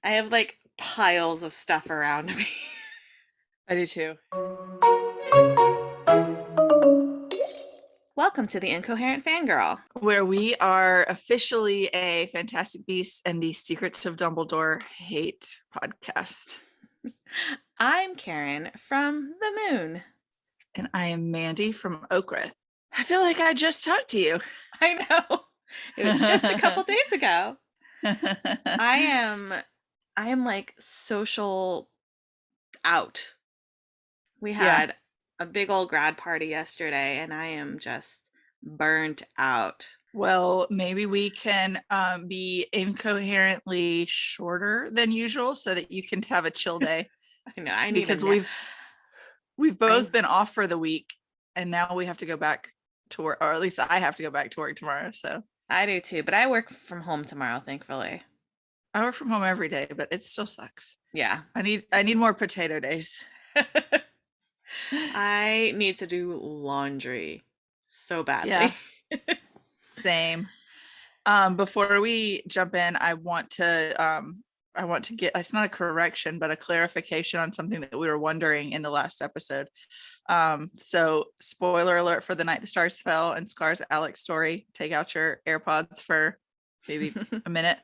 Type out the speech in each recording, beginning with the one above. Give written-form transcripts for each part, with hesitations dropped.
I have like piles of stuff around me. I do too. Welcome to the Incoherent Fangirl. Where we are officially a Fantastic Beasts and the Secrets of Dumbledore hate podcast. I'm Karen from the moon. And I am Mandy from Oakrith. I feel like I just talked to you. I know. It was just a couple days ago. I am I am like social out. We Yeah. had a big old grad party yesterday and I am just burnt out. Well, maybe we can be incoherently shorter than usual so that you can have a chill day I know I need a because nap. we've I both been off for the week and now we have to go back to work, or at least I have to go back to work tomorrow. So I do too, but I work from home tomorrow, thankfully. I work from home every day, but it still sucks. Yeah. I need more potato days. I need to do laundry so Yeah, badly. same. Before we jump in, I want to get, it's not a correction, but a clarification on something that we were wondering in the last episode. So spoiler alert for The Night the Stars Fell and Scar's Alex story. Take out your AirPods for maybe a minute.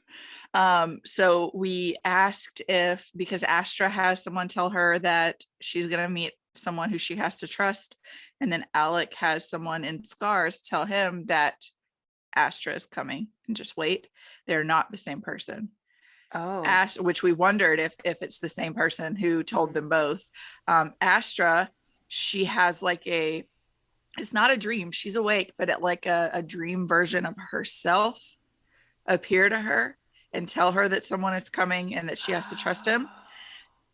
So we asked if, because Astra has someone tell her that she's going to meet someone who she has to trust, and then Alec has someone in Scars tell him that Astra is coming and just wait. They're not the same person. Oh. Which we wondered if it's the same person who told them both. Astra, she has like it's not a dream. She's awake, but like a dream version of herself appear to her and tell her that someone is coming and that she has to trust him.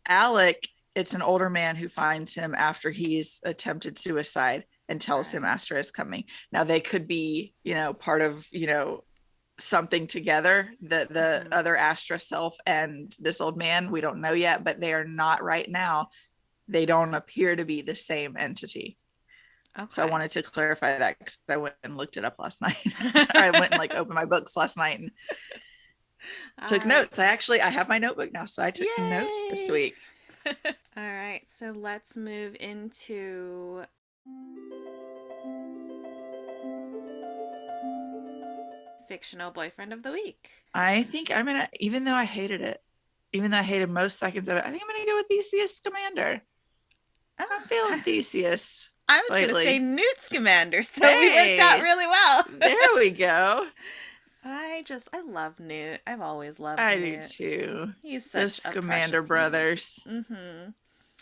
Alec, it's an older man who finds him after he's attempted suicide and tells him Astra is coming. Now they could be, part of, something together, the other Astra self and this old man, we don't know yet, but they are not right now. They don't appear to be the same entity. Okay. So I wanted to clarify that because I went and looked it up last night. I went and opened my books last night and took notes. I have my notebook now, so I took notes this week. All right, so let's move into fictional boyfriend of the week. I think I'm gonna, even though I hated most seconds of it, I think I'm gonna go with Theseus Scamander. I'm feeling Theseus. I was lately. Gonna say Newt Scamander, so we worked out really well. There we go. I love Newt. I've always loved I Newt. do too. He's Those such a Scamander brothers. Mm-hmm.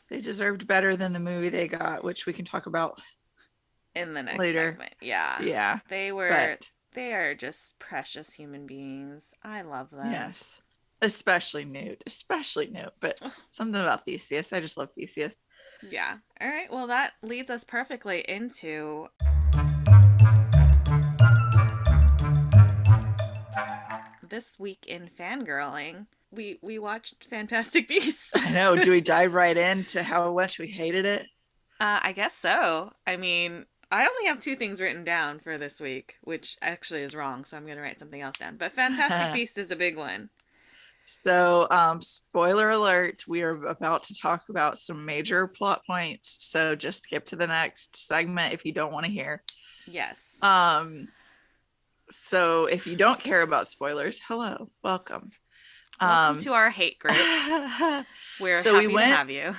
They deserved better than the movie they got, which we can talk about in the next later. segment. Yeah. Yeah. They are just precious human beings. I love them. Yes. Especially Newt. But something about Theseus. I just love Theseus. Yeah. All right. Well, that leads us perfectly into this week in fangirling. We watched Fantastic Beasts. I know. Do we dive right into how much we hated it? I guess so. I mean, I only have two things written down for this week, which actually is wrong, so I'm going to write something else down. But Fantastic Beasts is a big one. So, spoiler alert, we are about to talk about some major plot points. So just skip to the next segment if you don't want to hear. Yes. So if you don't care about spoilers, hello, welcome. Welcome to our hate group. We're happy to have you.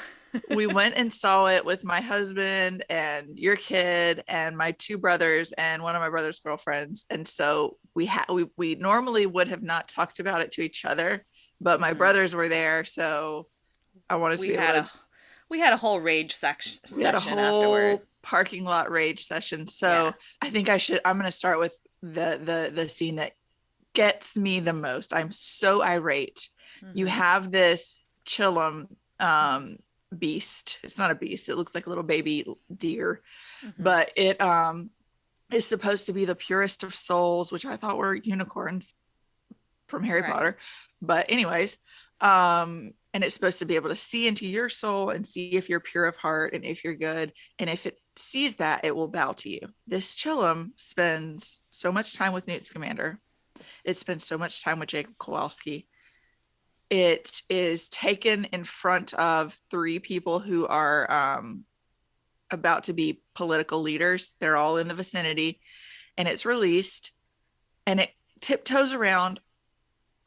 We went and saw it with my husband and your kid and my two brothers and one of my brother's girlfriends. And so we normally would have not talked about it to each other, but my brothers were there, so I wanted to be able to. We had a whole rage session. We had a whole afterward. Parking lot rage session. So I think I'm going to start with the scene that gets me the most. I'm so irate. Mm-hmm. You have this Chillum beast. It's not a beast. It looks like a little baby deer, but it is supposed to be the purest of souls, which I thought were unicorns from Harry Potter. But anyways, and it's supposed to be able to see into your soul and see if you're pure of heart and if you're good. And if it sees that, it will bow to you. This Chillum spends so much time with Newt Scamander. It spends so much time with Jacob Kowalski. It is taken in front of three people who are about to be political leaders. They're all in the vicinity, and it's released, and it tiptoes around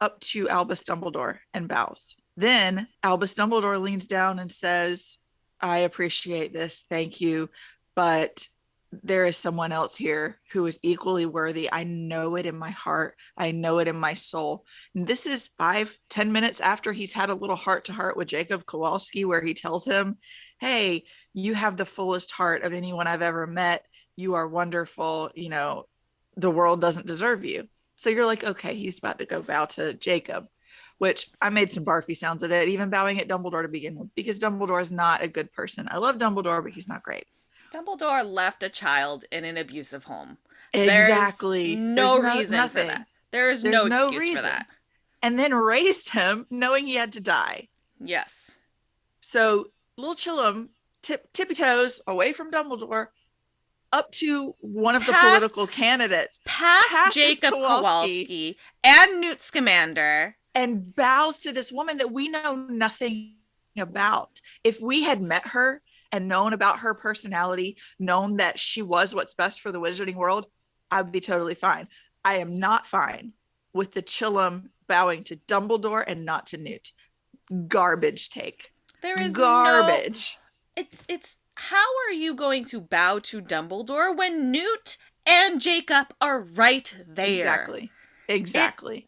up to Albus Dumbledore and bows. Then Albus Dumbledore leans down and says, I appreciate this. Thank you. But there is someone else here who is equally worthy. I know it in my heart. I know it in my soul. And this is 5-10 minutes after he's had a little heart to heart with Jacob Kowalski, where he tells him, hey, you have the fullest heart of anyone I've ever met. You are wonderful. You know, the world doesn't deserve you. So you're like, okay, he's about to go bow to Jacob, which I made some barfy sounds at it, even bowing at Dumbledore to begin with, because Dumbledore is not a good person. I love Dumbledore, but he's not great. Dumbledore left a child in an abusive home. Exactly. There's There's no reason for that. There's no excuse for that. And then raised him knowing he had to die. Yes. So little Chillum tippy toes away from Dumbledore up to one of the political candidates. Past Jacob Kowalski and Newt Scamander. And bows to this woman that we know nothing about. If we had met her and known about her personality, known that she was what's best for the wizarding world, I'd be totally fine. I am not fine with the Chillum bowing to Dumbledore and not to Newt. Garbage take. There is garbage. It's how are you going to bow to Dumbledore when Newt and Jacob are right there? Exactly.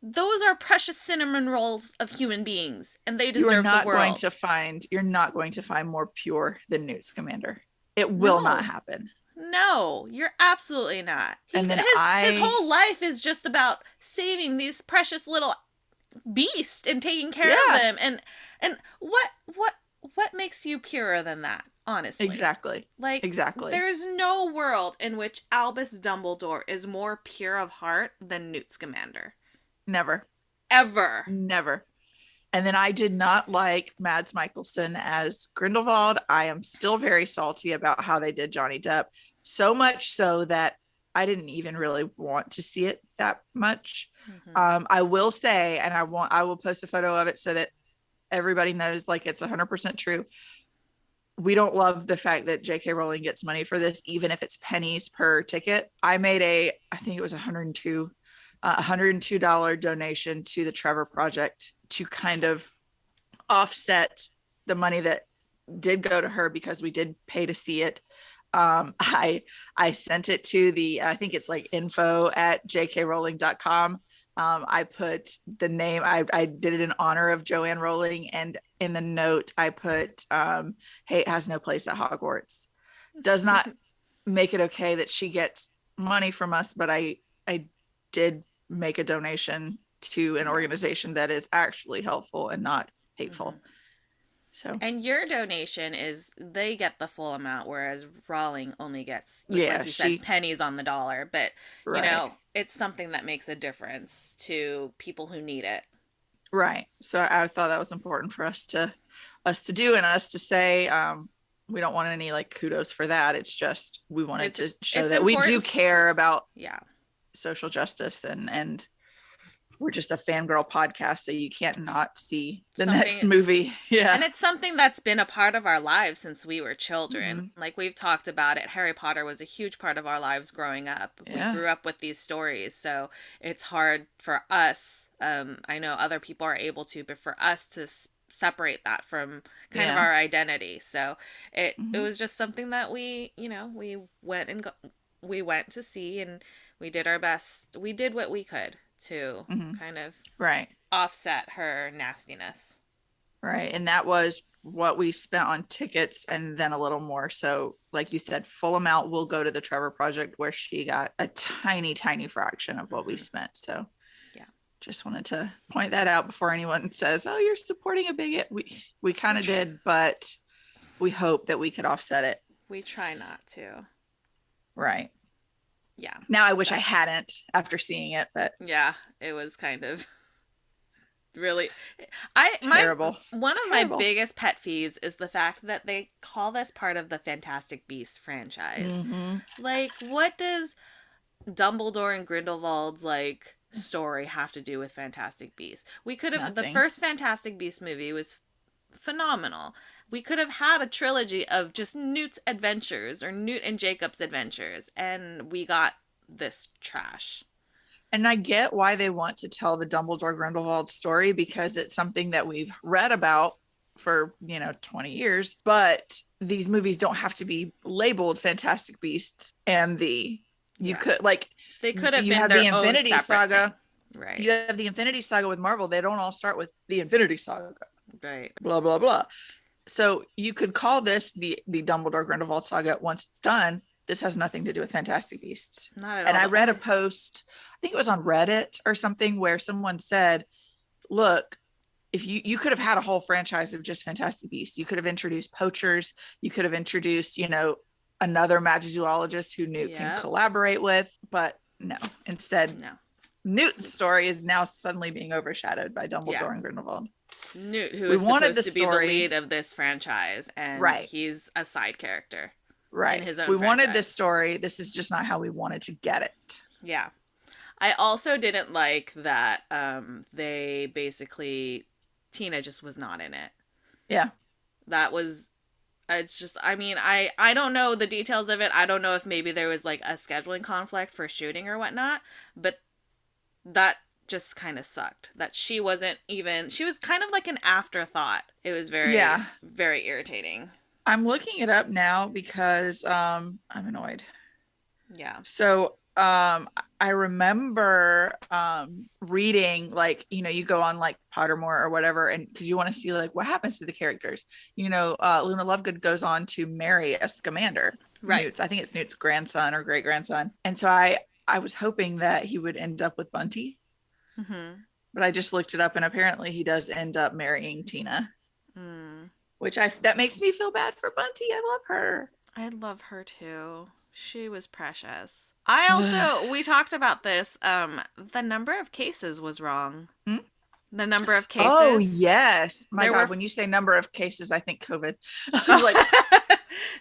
Those are precious cinnamon rolls of human beings, and they deserve the world. You're not going to find more pure than Newt Scamander. It will not happen. No, you're absolutely not. His whole life is just about saving these precious little beasts and taking care of them. And what makes you purer than that? Honestly. Exactly. There is no world in which Albus Dumbledore is more pure of heart than Newt Scamander. Never. Ever. Never. And then I did not like Mads Mikkelsen as Grindelwald. I am still very salty about how they did Johnny Depp. So much so that I didn't even really want to see it that much. Mm-hmm. I will say, and I will post a photo of it so that everybody knows, like, it's 100% true. We don't love the fact that J.K. Rowling gets money for this, even if it's pennies per ticket. I made I think it was $102 donation to the Trevor Project to kind of offset the money that did go to her, because we did pay to see it. I sent it to I think it's like info@jkrowling.com. I put the name, I did it in honor of Joanne Rowling, and in the note I put, hey, it has no place at Hogwarts. Does not make it okay that she gets money from us, but I did make a donation to an organization that is actually helpful and not hateful. Mm-hmm. So, and your donation they get the full amount, whereas Rowling only gets, like you said, pennies on the dollar. But you know, it's something that makes a difference to people who need it. Right. So I thought that was important for us to do, and us to say. We don't want any like kudos for that. It's just we wanted to show that we do care about social justice, and we're just a fangirl podcast, so you can't not see the next movie. Yeah. And it's something that's been a part of our lives since we were children. Mm-hmm. Like we've talked about it. Harry Potter was a huge part of our lives growing up. Yeah. We grew up with these stories. So it's hard for us. I know other people are able to, but for us to separate that from kind of our identity. So it was just something that we went to see, and we did our best. We did what we could to kind of offset her nastiness. Right. And that was what we spent on tickets, and then a little more. So like you said, full amount will go to the Trevor Project, where she got a tiny, tiny fraction of what we spent. So just wanted to point that out before anyone says, oh, you're supporting a bigot. We kind of did, but we hope that we could offset it. We try not to. Right. Yeah. Now I wish I hadn't after seeing it, but yeah, it was kind of really terrible. One of my biggest pet peeves is the fact that they call this part of the Fantastic Beasts franchise. Mm-hmm. Like, what does Dumbledore and Grindelwald's like story have to do with Fantastic Beasts? We could have, the Nothing. first Fantastic Beast movie was phenomenal. We could have had a trilogy of just Newt's adventures or Newt and Jacob's adventures, and we got this trash. And I get why they want to tell the Dumbledore Grindelwald story, because it's something that we've read about for 20 years, but these movies don't have to be labeled Fantastic Beasts and you could, like, they could have you been have their the Infinity own Saga, thing. Right? You have the Infinity Saga with Marvel. They don't all start with the Infinity Saga, right? Blah blah blah. So you could call this the Dumbledore Grindelwald saga once it's done. This has nothing to do with Fantastic Beasts. Not at all. And I read a post, I think it was on Reddit or something, where someone said, look, if you could have had a whole franchise of just Fantastic Beasts. You could have introduced poachers. You could have introduced, another magizoologist who Newt can collaborate with. But no, instead, Newt's story is now suddenly being overshadowed by Dumbledore and Grindelwald. Newt, who is supposed to be the lead of this franchise, and he's a side character. Right. In his own franchise. Wanted this story. This is just not how we wanted to get it. Yeah. I also didn't like that they basically, Tina just was not in it. Yeah. That was, it's just, I mean, I don't know the details of it. I don't know if maybe there was like a scheduling conflict for shooting or whatnot, but that just kind of sucked that she wasn't even, she was kind of like an afterthought. It was very, very irritating. I'm looking it up now because I'm annoyed. Yeah. So I remember reading, like, you go on like Pottermore or whatever, and because you want to see like what happens to the characters. Luna Lovegood goes on to marry a Scamander. Right. Newt's, I think it's Newt's grandson or great grandson. And so I was hoping that he would end up with Bunty. Mm-hmm. But I just looked it up, and apparently he does end up marrying Tina. Which that makes me feel bad for Bunty. I love her. I love her too. She was precious. I also, we talked about this. The number of cases was wrong. The number of cases. Oh yes, my God. When you say number of cases, I think COVID. Like,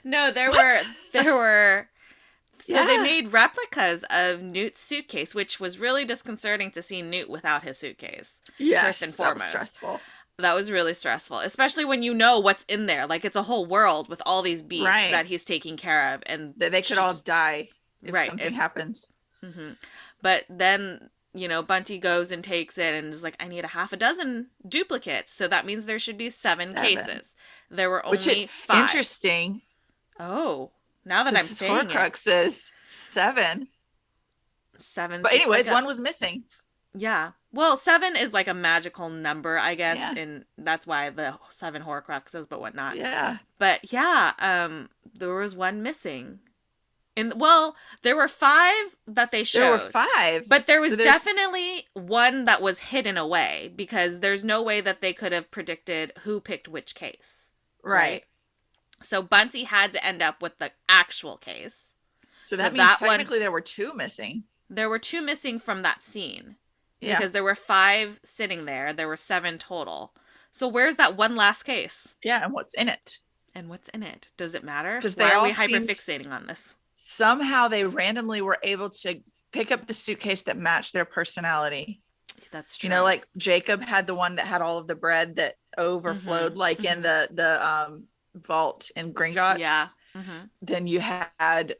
no, there were. So they made replicas of Newt's suitcase, which was really disconcerting to see Newt without his suitcase. Yes, first and foremost. That was stressful. That was really stressful, especially when you know what's in there. Like, it's a whole world with all these beasts that he's taking care of, and they could all die if something happens. Mm-hmm. But then, Bunty goes and takes it and is like, I need a half a dozen duplicates. So that means there should be seven cases. There were only Which is 5. Interesting. Oh, now that I'm saying Horcrux is 7. 7. But anyways, one was missing. Yeah. Well, 7 is like a magical number, I guess, and that's why the 7 Horcruxes, but whatnot. Yeah. But there was one missing. There were 5 that they showed. There were 5. But there was definitely one that was hidden away, because there's no way that they could have predicted who picked which case. Right. So Bunty had to end up with the actual case. So that means technically there were 2 missing. There were 2 missing from that scene. Yeah. Because there were 5 sitting there. There were 7 total. So where's that one last case? Yeah, and what's in it? Does it matter? Because why are we hyperfixating on this? Somehow they randomly were able to pick up the suitcase that matched their personality. That's true. Like Jacob had the one that had all of the bread that overflowed, in the vault in Gringotts. Yeah. Then you had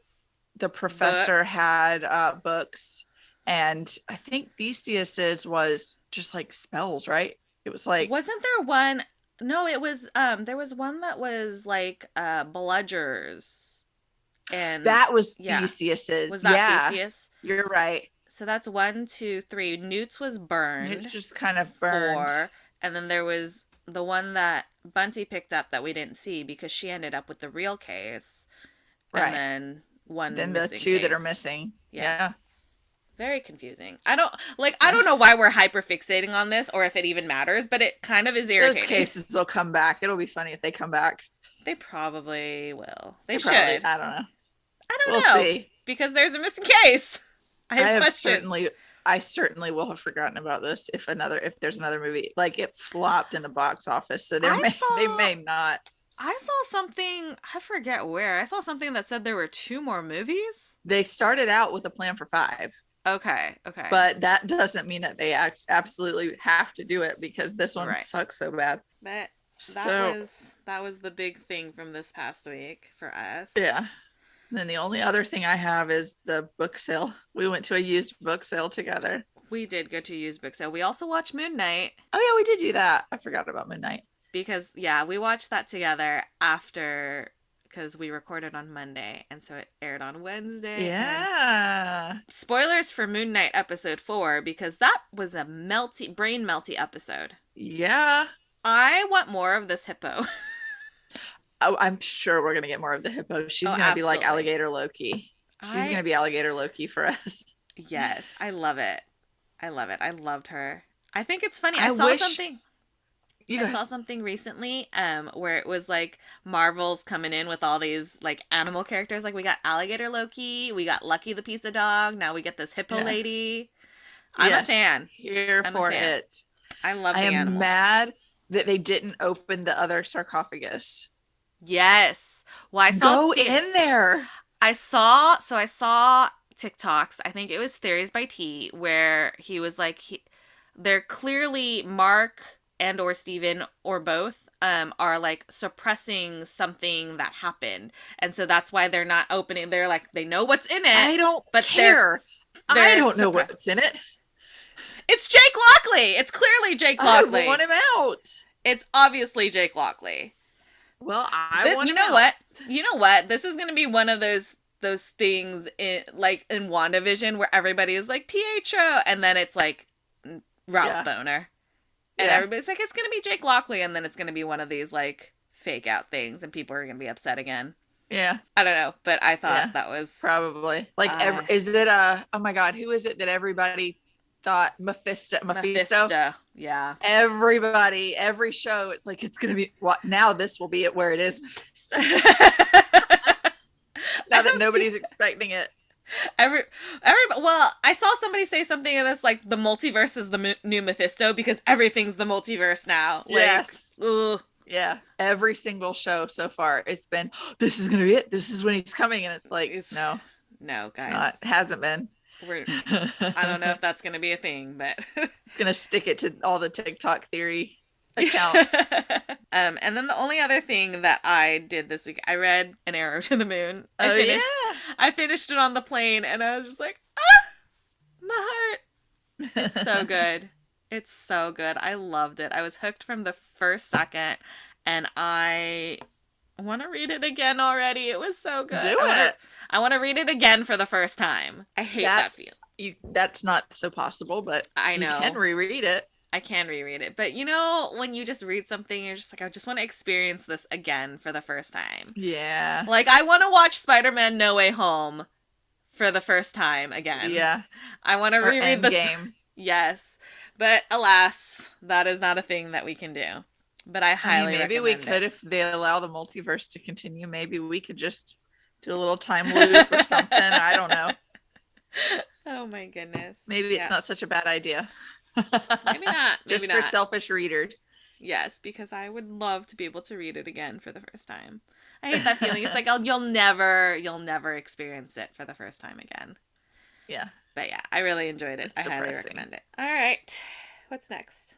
the professor had books, and I think Theseus's was just like spells, right? It was like, wasn't there one? No, it was there was one that was like bludgers. And that was Theseus's. Was that Theseus? You're right. So that's 1, 2, 3. Newt's was burned. Newt's just kind of burned. 4. And then there was the one that Bunty picked up that we didn't see because she ended up with the real case. Right. And then one. Then the 2 that are missing. Yeah. Very confusing. I don't know why we're hyper fixating on this, or if it even matters, but it kind of is irritating. Those cases will come back. It'll be funny if they come back. They probably will. They should. Probably, I don't know. We'll see. Because there's a missing case. I have I certainly will have forgotten about this if there's another movie. Like, it flopped in the box office, so they may not. I saw something, I forget where. I saw something that said there were 2 more movies. They started out with a plan for 5. Okay. Okay. But that doesn't mean that they absolutely have to do it, because this one Right. sucks so bad. That that So, was that was the big thing from this past week for us. yeah. And then the only other thing I have is the book sale. We went to a used book sale together. We did go to used book sale. We also watched Moon Knight Oh, yeah, we did do that. I forgot about Midnight. because yeah, we watched that together after because we recorded on Monday and so it aired on Wednesday. Yeah. Spoilers for Moon Knight episode 4 because that was a brain melty episode. Yeah. I want more of this hippo. Oh, I'm sure we're going to get more of the hippo. She's Oh, going to be like absolutely. Alligator Loki. She's going to be Alligator Loki for us. Yes, I love it. I love it. I loved her. I think it's funny. I saw something recently where it was like Marvel's coming in with all these like animal characters. Like we got Alligator Loki, we got Lucky the Pizza Dog, now we get this hippo lady. I'm a fan. Here for it. I love the I am animals. mad that they didn't open the other sarcophagus. Yes. Well, I saw Go in there. I saw TikToks. I think it was Theories by T where he was like they're clearly Mark and or Steven or both are like suppressing something that happened. And so that's why they're not opening. They're like they know what's in it. I don't but care. I don't know what's in it. It's Jake Lockley. It's clearly Jake Lockley. I want him out. It's obviously Jake Lockley. Well, I want you know what? You know what? This is going to be one of those things in like in WandaVision where everybody is like Pietro and then it's like Ralph Boner. And everybody's like it's going to be Jake Lockley and then it's going to be one of these like fake out things and people are going to be upset again. Yeah. I don't know, but I thought that was probably like is it oh my god, who is it that everybody thought Mephisto. Yeah. Everybody, every show, it's like it's gonna be what now this will be it where it is Mephisto. Now that nobody's expecting it. Well, I saw somebody say something in this like the multiverse is the new Mephisto because everything's the multiverse now. Like, yes. Ugh. Yeah. Every single show so far, it's been this is gonna be it. This is when he's coming, and it's like no, guys, it's not. It hasn't been. I don't know if that's going to be a thing, but it's going to stick it to all the TikTok theory accounts. And then the only other thing that I did this week, I read An Arrow to the Moon. I finished it on the plane and I was just like, my heart. It's so good. It's so good. I loved it. I was hooked from the first second and I want to read it again already. It was so good. I want to read it again for the first time. I hate that feeling. That's not so possible, but I know. You can reread it. I can reread it. But you know, when you just read something, you're just like, I just want to experience this again for the first time. Yeah. Like, I want to watch Spider-Man No Way Home for the first time again. Yeah. I want to reread this game. Yes. But alas, that is not a thing that we can do. But I highly recommend we could, if they allow the multiverse to continue, maybe we could just do a little time loop or something. I don't know. Oh my goodness. Maybe it's not such a bad idea. Maybe not. Just for selfish readers. Yes, because I would love to be able to read it again for the first time. I hate that feeling. It's like you'll never experience it for the first time again. Yeah. But yeah, I really enjoyed it. I highly recommend it. All right. What's next?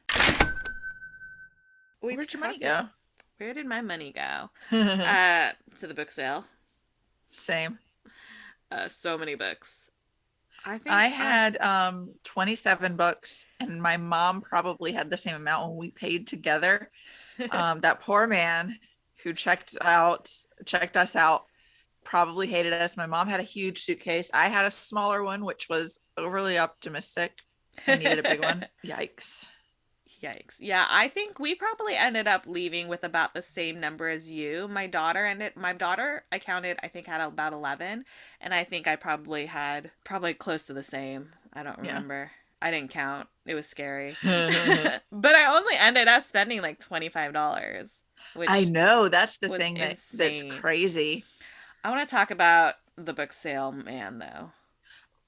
Where'd your money go? Where did my money go? To the book sale. Same. So many books. I had 27 books, and my mom probably had the same amount when we paid together. That poor man who checked us out probably hated us. My mom had a huge suitcase. I had a smaller one, which was overly optimistic. I needed a big one. Yikes. Yeah, I think we probably ended up leaving with about the same number as you. My daughter, I counted, I think had about 11. And I think I probably had close to the same. I don't remember. I didn't count. It was scary. But I only ended up spending like $25. Which I know. That's the thing that's crazy. I want to talk about the book sale man, though.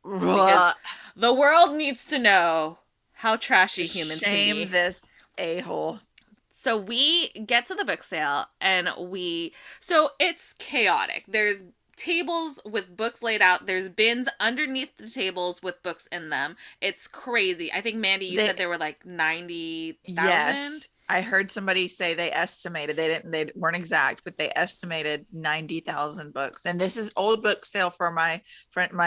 Because the world needs to know how trashy humans can be. Shame this a-hole. So we get to the book sale and so it's chaotic. There's tables with books laid out. There's bins underneath the tables with books in them. It's crazy. I think, Mandy, you said there were like 90,000. Yes. I heard somebody say they estimated, they weren't exact, but they estimated 90,000 books. And this is old book sale for my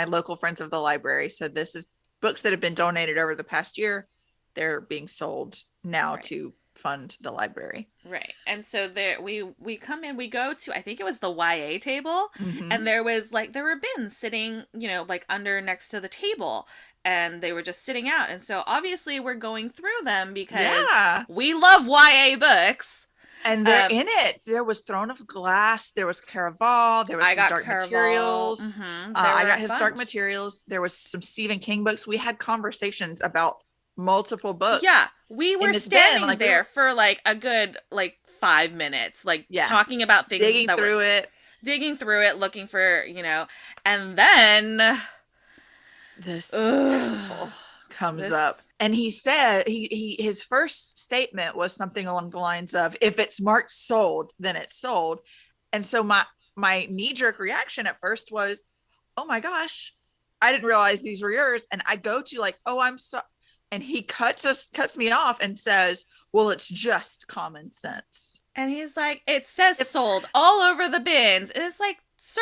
local Friends of the Library. So this is books that have been donated over the past year. They're being sold now to fund the library. Right. And so there we come in, we go to, I think it was the YA table, and there were bins sitting, like under next to the table, and they were just sitting out. And so obviously we're going through them because we love YA books. And they're in it. There was Throne of Glass. There was Caraval. There was His Dark Materials. I got His Dark Materials. There was some Stephen King books. We had conversations about multiple books. Yeah, we were standing there for like a good 5 minutes, talking about things, digging through it, looking for, and then this asshole comes up, and he said his first statement was something along the lines of, if it's marked sold, then it's sold. And so my knee-jerk reaction at first was, oh my gosh, I didn't realize these were yours. And I go to oh, I'm so, and he cuts me off and says, well, it's just common sense. And he's like, it says sold all over the bins. And it's like, sir,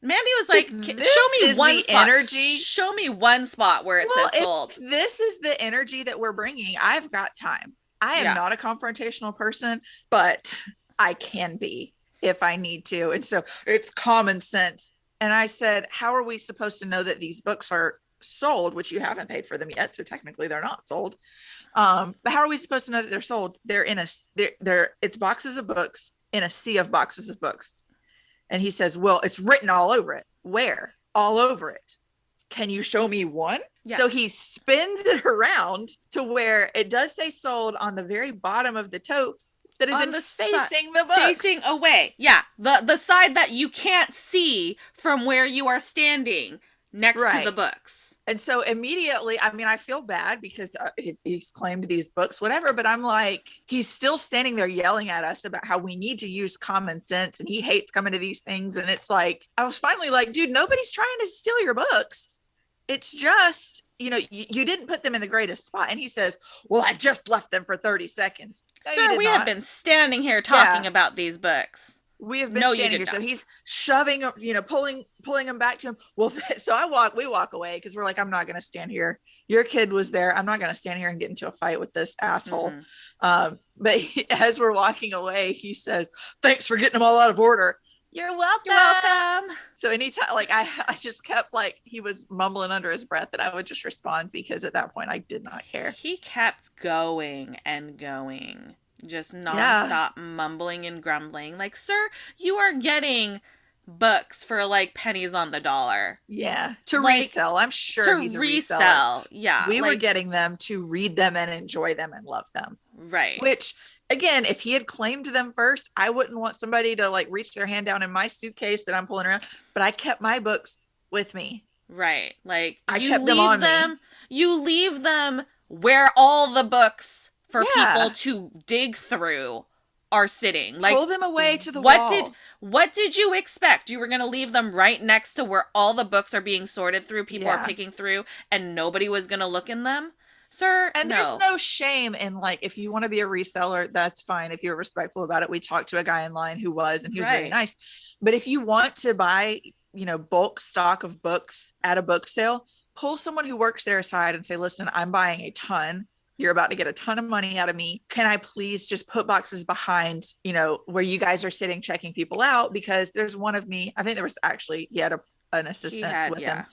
Mandy was like, show me one spot. Energy. Show me one spot where it says sold. This is the energy that we're bringing. I've got time. I am not a confrontational person, but I can be if I need to. And so it's common sense. And I said, how are we supposed to know that these books are sold, which you haven't paid for them yet, so technically they're not sold? But how are we supposed to know that they're sold? They're in it's boxes of books in a sea of boxes of books. And he says, well, it's written all over it. Where? All over it. Can you show me one? Yeah. So he spins it around to where it does say sold on the very bottom of the tote that is facing the books. Facing away. Yeah. The side that you can't see from where you are standing next to the books. And so immediately, I mean, I feel bad because he's claimed these books, whatever, but I'm like, he's still standing there yelling at us about how we need to use common sense and he hates coming to these things. And it's like, I was finally like, dude, nobody's trying to steal your books. It's just, you didn't put them in the greatest spot. And he says, well, I just left them for 30 seconds. No, sir, we have been standing here talking about these books. We have been standing here. So he's shoving, pulling him back to him. Well, so we walk away because we're like, I'm not going to stand here. Your kid was there. I'm not going to stand here and get into a fight with this asshole. But as we're walking away, he says, thanks for getting them all out of order. You're welcome. You're welcome. So anytime, I just kept he was mumbling under his breath, and I would just respond because at that point I did not care. He kept going and going. Just nonstop mumbling and grumbling. Like, sir, you are getting books for pennies on the dollar. Yeah. To resell. I'm sure he's a reseller. Yeah. We were getting them to read them and enjoy them and love them. Right. Which, again, if he had claimed them first, I wouldn't want somebody to reach their hand down in my suitcase that I'm pulling around. But I kept my books with me. Right. I kept them on me. You leave them where all the books for people to dig through are sitting. Pull them away to the wall. What did you expect? You were going to leave them right next to where all the books are being sorted through, people are picking through, and nobody was going to look in them? Sir, and there's no shame in if you want to be a reseller, that's fine. If you're respectful about it. We talked to a guy in line who was, and he was very nice. But if you want to buy, bulk stock of books at a book sale, pull someone who works there aside and say, listen, I'm buying a ton. You're about to get a ton of money out of me. Can I please just put boxes behind, where you guys are sitting checking people out? Because there's one of me. I think there was actually, he had an assistant with him.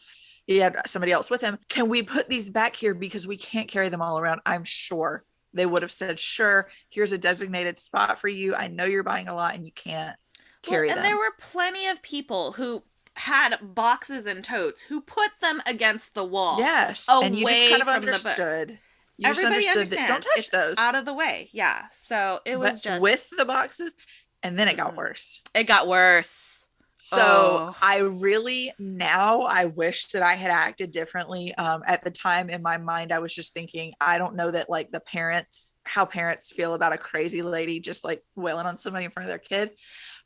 He had somebody else with him. Can we put these back here because we can't carry them all around? I'm sure they would have said, sure, here's a designated spot for you. I know you're buying a lot and you can't carry them. And there were plenty of people who had boxes and totes who put them against the wall. Yes. Away and you just kind of from understood. The books. You Everybody understands. That don't touch those. Out of the way. Yeah. So it was just with the boxes, and then it got worse. It got worse. So I really, now I wish that I had acted differently. At the time in my mind, I was just thinking, I don't know that the parents how parents feel about a crazy lady just like wailing on somebody in front of their kid.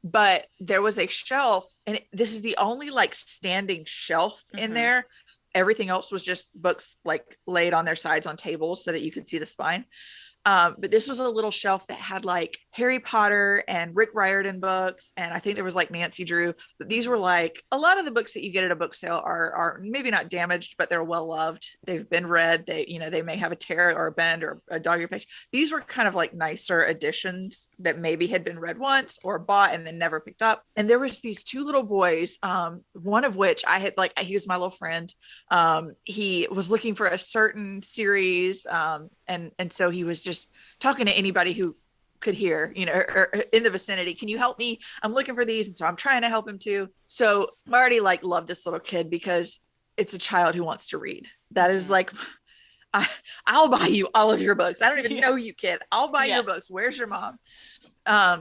But there was a shelf, and this is the only like standing shelf in there. Everything else was just books like laid on their sides on tables so that you could see the spine. But this was a little shelf that had like Harry Potter and Rick Riordan books. And I think there was like Nancy Drew. But these were like a lot of the books that you get at a book sale are maybe not damaged, but they're well loved. They've been read. They may have a tear or a bend or a dog-eared page. These were kind of like nicer editions that maybe had been read once or bought and then never picked up. And there was these two little boys, one of which I had like, he was my little friend. He was looking for a certain series. And so he was just talking to anybody who could hear, or in the vicinity. Can you help me? I'm looking for these. And so I'm trying to help him too. So Marty like loved this little kid because it's a child who wants to read. That is like, I'll buy you all of your books. I don't even know you, kid. I'll buy your books. Where's your mom?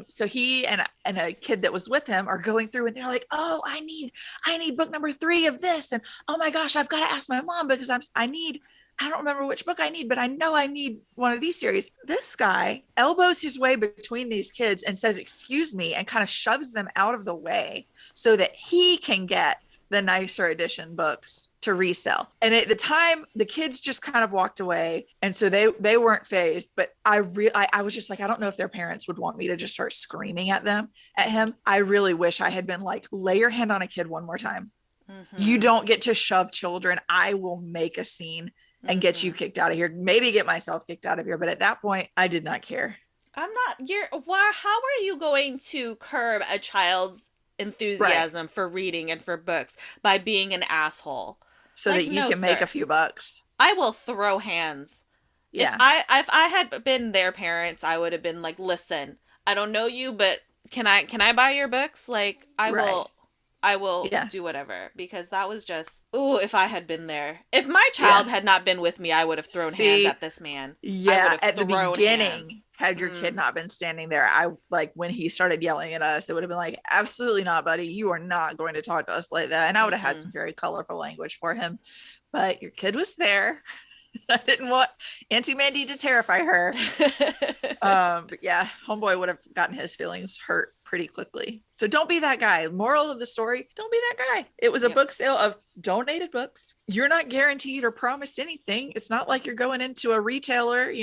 So he and a kid that was with him are going through and they're like, oh, I need book number 3 of this. And oh my gosh, I've got to ask my mom because I don't remember which book I need, but I know I need one of these series. This guy elbows his way between these kids and says, excuse me, and kind of shoves them out of the way so that he can get the nicer edition books to resell. And at the time, the kids just kind of walked away. And so they weren't fazed, but I was just like, I don't know if their parents would want me to just start screaming at him. I really wish I had been like, lay your hand on a kid one more time. You don't get to shove children. I will make a scene and get you kicked out of here, maybe get myself kicked out of here. But at that point, I did not care. How are you going to curb a child's enthusiasm for reading and for books by being an asshole? So like, that you can make a few bucks. I will throw hands. Yeah. If I had been their parents, I would have been like, listen, I don't know you, but can I buy your books? Like, I will do whatever, because that was just, if I had been there. If my child had not been with me, I would have thrown hands at this man. Yeah, at the beginning, had your kid not been standing there, I like when he started yelling at us, it would have been like, absolutely not, buddy. You are not going to talk to us like that. And I would have had some very colorful language for him. But your kid was there. I didn't want Auntie Mandy to terrify her. But yeah, homeboy would have gotten his feelings hurt pretty quickly. So don't be that guy. Moral of the story, don't be that guy. It was a book sale of donated books. You're not guaranteed or promised anything. It's not like you're going into a retailer,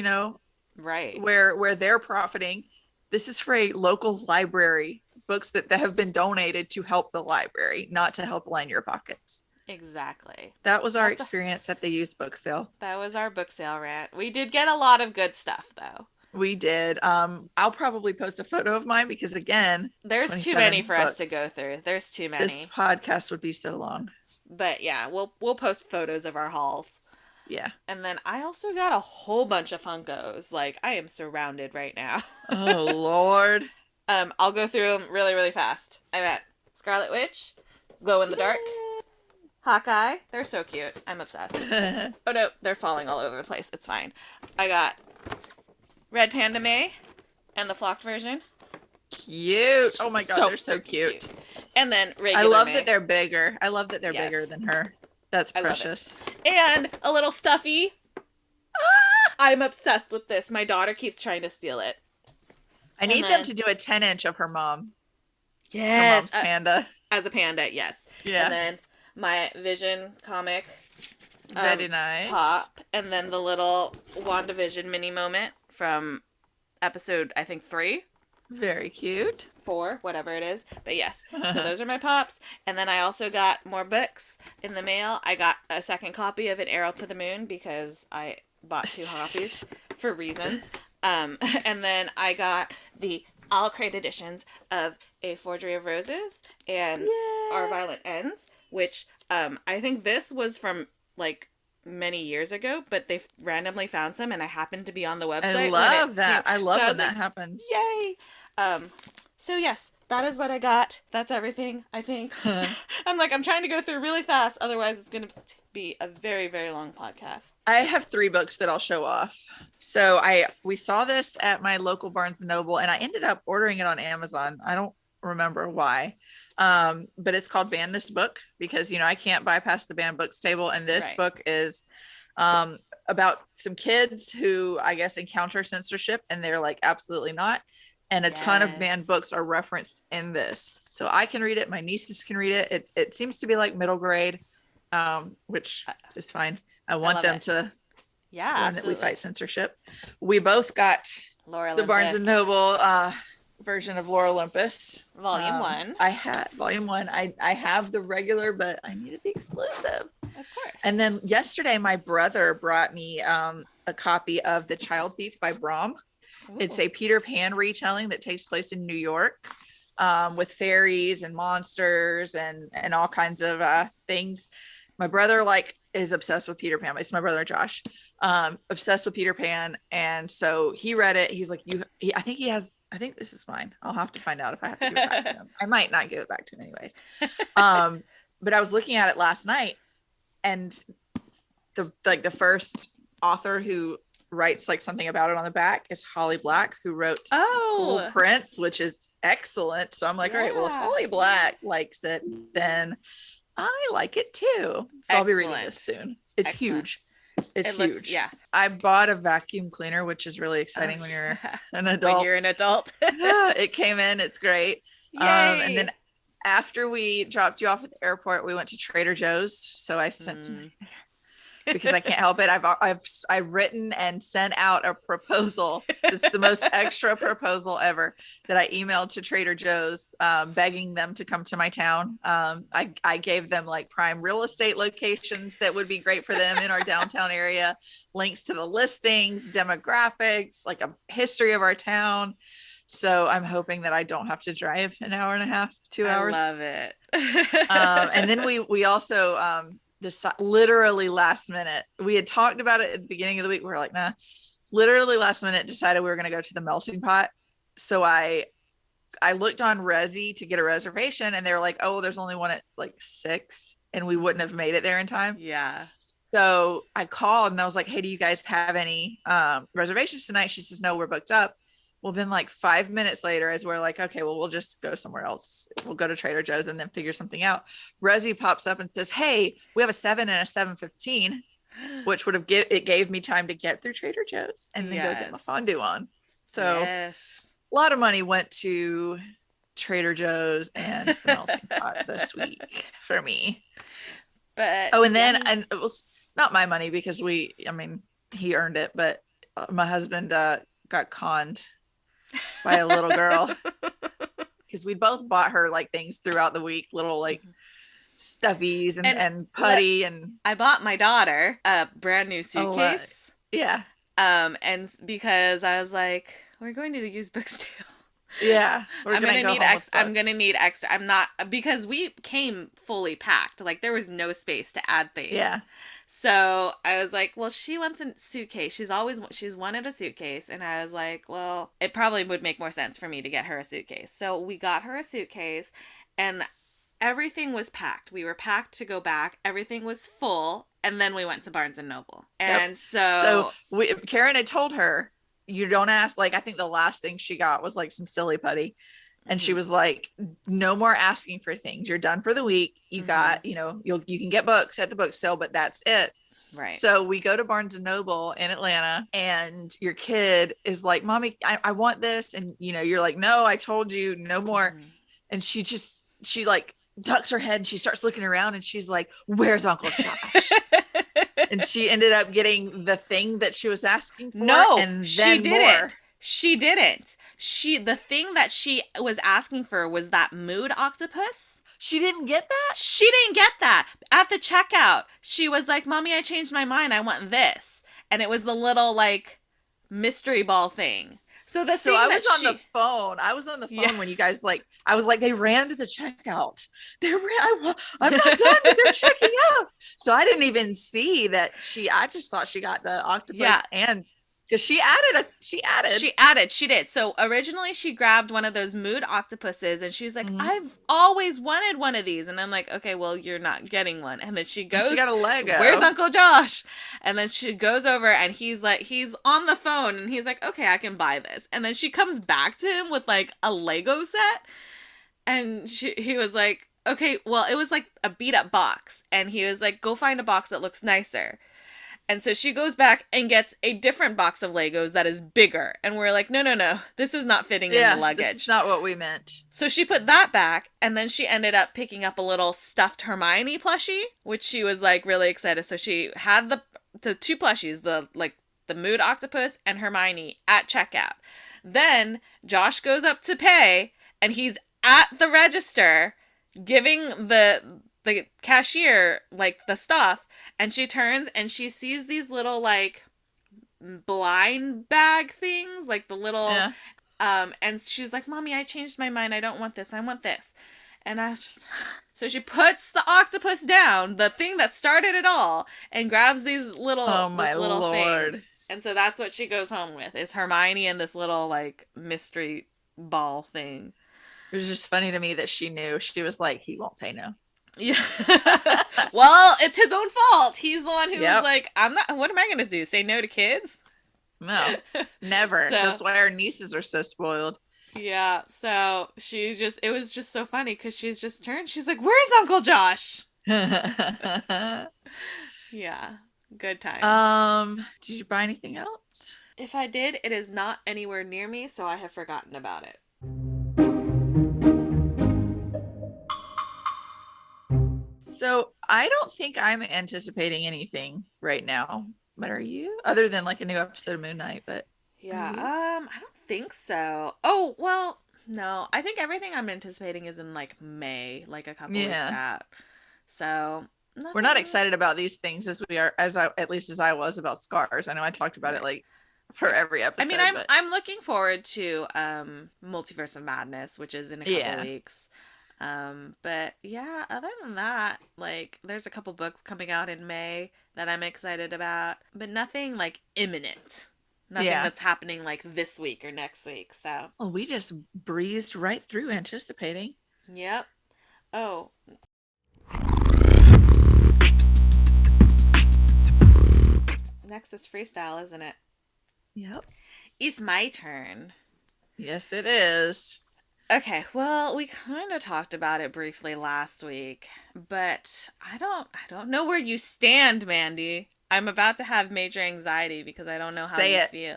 right, where they're profiting. This is for a local library, books that have been donated to help the library, not to help line your pockets. Exactly. That was our experience at the used book sale. That was our book sale rant. We did get a lot of good stuff though. We did. I'll probably post a photo of mine because again, there's too many for us to go through. There's too many. This podcast would be so long. But yeah, we'll post photos of our hauls. Yeah. And then I also got a whole bunch of Funkos. Like, I am surrounded right now. Oh Lord. I'll go through them really, really fast. I got Scarlet Witch, Glow in the Dark, Hawkeye. They're so cute. I'm obsessed. Oh no, they're falling all over the place. It's fine. I got Red Panda May and the flocked version. Cute. Oh my god, they're so cute. And then regular I love May. That they're bigger. I love that they're bigger than her. That's precious. And a little stuffy. I'm obsessed with this. My daughter keeps trying to steal it. I need them to do a 10-inch of her mom. Yes. Her mom's panda. As a panda, yes. Yeah. And then my Vision comic. Very nice. Pop. And then the little WandaVision mini moment from episode, I think, 3. Very cute. 4, whatever it is. But yes, so those are my pops. And then I also got more books in the mail. I got a second copy of An Arrow to the Moon because I bought 2 copies for reasons. And then I got the all crate editions of A Forgery of Roses and Our Violent Ends, which I think this was from like many years ago, but they randomly found some and I happened to be on the website. I love that. I love when that happens. Yay. So yes, that is what I got. That's everything, I think. I'm trying to go through really fast. Otherwise it's going to be a very, very long podcast. I have 3 books that I'll show off. So we saw this at my local Barnes & Noble and I ended up ordering it on Amazon. I don't remember why. But it's called Ban This Book because, I can't bypass the banned books table. And this book is about some kids who I guess encounter censorship and they're like, absolutely not. And a ton of banned Yes. books are referenced in this. So I can read it. My nieces can read it. It seems to be like middle grade, which is fine. I I want love them it. to Yeah, learn that we absolutely. fight censorship. We both got Lore the Barnes and Olympus, Noble version of Lore Olympus. Volume 1. I had volume 1. I have the regular, but I needed the exclusive. Of And course. then yesterday, my brother brought me a copy of The Child Thief by Brom. It's Ooh. a Peter Pan retelling that takes place in New York, with fairies and monsters and all kinds of things. My brother like is obsessed with Peter Pan. It's my brother Josh, obsessed with Peter Pan, and so he read it. He's like, I think he has. I think this is mine. I'll have to find out if I have to give it back to him. I might not give it back to him anyways. But I was looking at it last night, and the first author who writes like something about it on the back is Holly Black, who wrote Cruel Oh, Prince, which is excellent. So I'm like, all right, well, if yeah. Holly Black likes it, then I like it too. So I'll be reading this soon. It's Excellent. huge. It's It huge. looks, yeah. I bought a vacuum cleaner, which is really exciting when you're an adult. When you're an adult. It came in. It's great. And then Yay. after we dropped you off at the airport, we went to Trader Joe's. So I spent some money because I can't help it. I've written and sent out a proposal. It's the most extra proposal ever that I emailed to Trader Joe's, begging them to come to my town. I gave them like prime real estate locations that would be great for them in our downtown area, links to the listings, demographics, like a history of our town. So I'm hoping that I don't have to drive an hour and a half, 2 hours. I love it. And then we also, this literally last minute, we had talked about it at the beginning of the week. We were like, nah, literally last minute decided we were going to go to the melting pot. So I looked on Resi to get a reservation and they were like, oh, there's only one at like 6 and we wouldn't have made it there in time. Yeah. So I called and I was like, hey, do you guys have any reservations tonight? She says, no, we're booked up. Well, then like 5 minutes later, as we're like, okay, well, we'll just go somewhere else. We'll go to Trader Joe's and then figure something out. Resi pops up and says, hey, we have a 7 and a 7:15, which would have it gave me time to get through Trader Joe's and then go get my fondue on. So a lot of money went to Trader Joe's and the melting pot this week for me. But and it was not my money because he earned it, but my husband got conned by a little girl because we both bought her like things throughout the week, little like stuffies and putty. And I bought my daughter a brand new suitcase. Yeah. And because I was like, we're going to the used book sale. Yeah. I'm gonna need extra. I'm not, because we came fully packed. Like there was no space to add things. Yeah. So I was like, well, she wants a suitcase. She's wanted a suitcase. And I was like, well, it probably would make more sense for me to get her a suitcase. So we got her a suitcase and everything was packed. We were packed to go back. Everything was full. And then we went to Barnes and Noble. And Karen had told her, you don't ask. Like, I think the last thing she got was like some silly putty. And she was like, no more asking for things. You're done for the week. You got, you can get books at the book sale, but that's it. Right. So we go to Barnes and Noble in Atlanta and your kid is like, mommy, I want this. And, you're like, no, I told you no more. And she like ducks her head and she starts looking around and she's like, where's Uncle Josh? And she ended up getting the thing that she was asking for. No, and then she didn't. more. She didn't. The thing that she was asking for was that mood octopus. She didn't get that? She didn't get that. At the checkout, she was like, Mommy, I changed my mind. I want this. And it was the little like mystery ball thing. So I was on the phone. I was on the phone when you guys I was like, they ran to the checkout. I'm not done with their checking out. So I didn't even see that I just thought she got the octopus and because she did. So originally she grabbed one of those mood octopuses and she's like, I've always wanted one of these. And I'm like, okay, well, you're not getting one. And then she goes, she got a Lego. Where's Uncle Josh? And then she goes over and he's on the phone and he's like, okay, I can buy this. And then she comes back to him with like a Lego set. And he was like, okay, well, it was like a beat up box. And he was like, go find a box that looks nicer. And so she goes back and gets a different box of Legos that is bigger. And we're like, no, no, no, this is not fitting in the luggage. This is not what we meant. So she put that back, and then she ended up picking up a little stuffed Hermione plushie, which she was like really excited. So she had the two plushies, the Mood Octopus and Hermione at checkout. Then Josh goes up to pay, and he's at the register giving the cashier like the stuff, and she turns and she sees these little like blind bag things, like the little and she's like, "Mommy, I changed my mind. I don't want this. I want this." And I was just so she puts the octopus down, the thing that started it all, and grabs these little Lord thing. And so that's what she goes home with, is Hermione and this little like mystery ball thing. It was just funny to me that she knew. She was like, he won't say no. Yeah. Well, it's his own fault. He's the one who was like, what am I going to do? Say no to kids? No, never. So, that's why our nieces are so spoiled. Yeah. So it was just so funny because she's just turned. She's like, where's Uncle Josh? Yeah. Good times. Did you buy anything else? If I did, it is not anywhere near me, so I have forgotten about it. So I don't think I'm anticipating anything right now. But are you? Other than like a new episode of Moon Knight, but yeah, I don't think so. Oh, well, no. I think everything I'm anticipating is in like May, like a couple weeks out. So we're not excited about these things as we are, at least as I was about Scars. I know I talked about it like for every episode. I mean, I'm looking forward to Multiverse of Madness, which is in a couple weeks. But yeah, other than that, like there's a couple books coming out in May that I'm excited about, but nothing like imminent. Nothing that's happening like this week or next week. So well, we just breezed right through anticipating. Yep. Oh. Next is freestyle, isn't it? Yep. It's my turn. Yes, it is. Okay, well, we kind of talked about it briefly last week, but I don't know where you stand, Mandy. I'm about to have major anxiety because I don't know how you feel.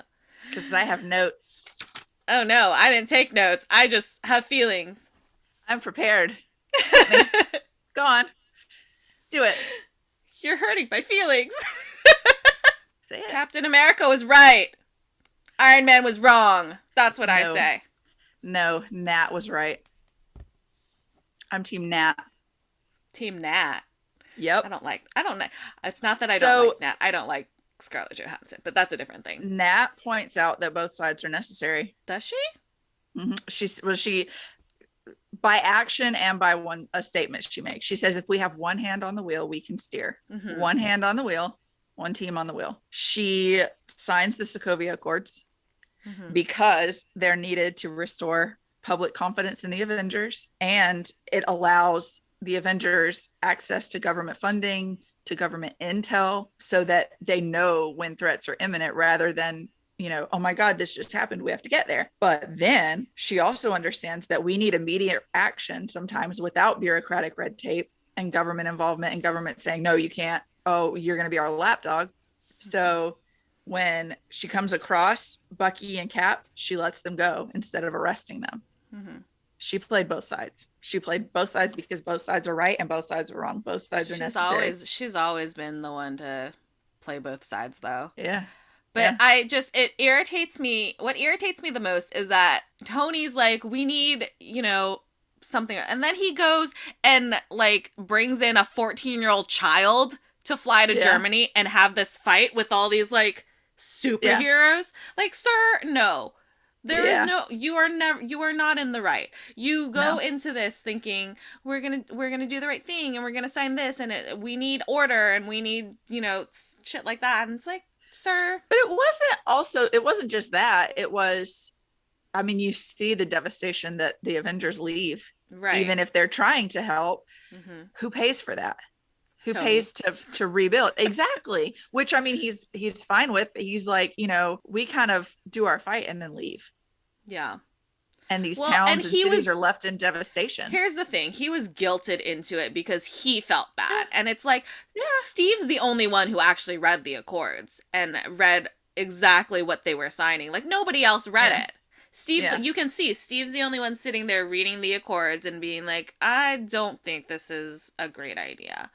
Because I have notes. Oh no, I didn't take notes. I just have feelings. I'm prepared. Go on. Do it. You're hurting my feelings. Say it. Captain America was right. Iron Man was wrong. That's what I say. No, Nat was right. I'm Team Nat. Team Nat. Yep. I don't like. It's not that I don't like Nat. I don't like Scarlett Johansson, but that's a different thing. Nat points out that both sides are necessary. Does she? Mm-hmm. She by action and by a statement she makes. She says, if we have one hand on the wheel, we can steer. Mm-hmm. One hand on the wheel, one team on the wheel. She signs the Sokovia Accords. Mm-hmm. Because they're needed to restore public confidence in the Avengers, and it allows the Avengers access to government funding, to government intel, so that they know when threats are imminent rather than, oh my God, this just happened, we have to get there. But then she also understands that we need immediate action sometimes without bureaucratic red tape and government involvement and government saying, no, you can't. Oh, you're going to be our lapdog. Mm-hmm. So when she comes across Bucky and Cap, she lets them go instead of arresting them. Mm-hmm. She played both sides. She played both sides because both sides are right and both sides are wrong. Both sides are necessary. She's always been the one to play both sides, though. Yeah. But it irritates me. What irritates me the most is that Tony's like, we need, something. And then he goes and like brings in a 14-year-old child to fly to Germany and have this fight with all these like superheroes. Like, sir, no. There is no, you are not in the right. You go into this thinking we're going to do the right thing and we're going to sign this and we need order and we need, shit like that. And it's like, sir. But it wasn't just that. It was, I mean, you see the devastation that the Avengers leave. Right. Even if they're trying to help, who pays for that? Who pays to rebuild? Exactly. Which, I mean, he's fine with. He's like, we kind of do our fight and then leave. Yeah. And these Well, and towns and cities are left in devastation. Here's the thing. He was guilted into it because he felt bad. And it's like, Yeah. Steve's the only one who actually read the Accords and read exactly what they were signing. Like, nobody else read it. You can see Steve's the only one sitting there reading the Accords and being like, I don't think this is a great idea.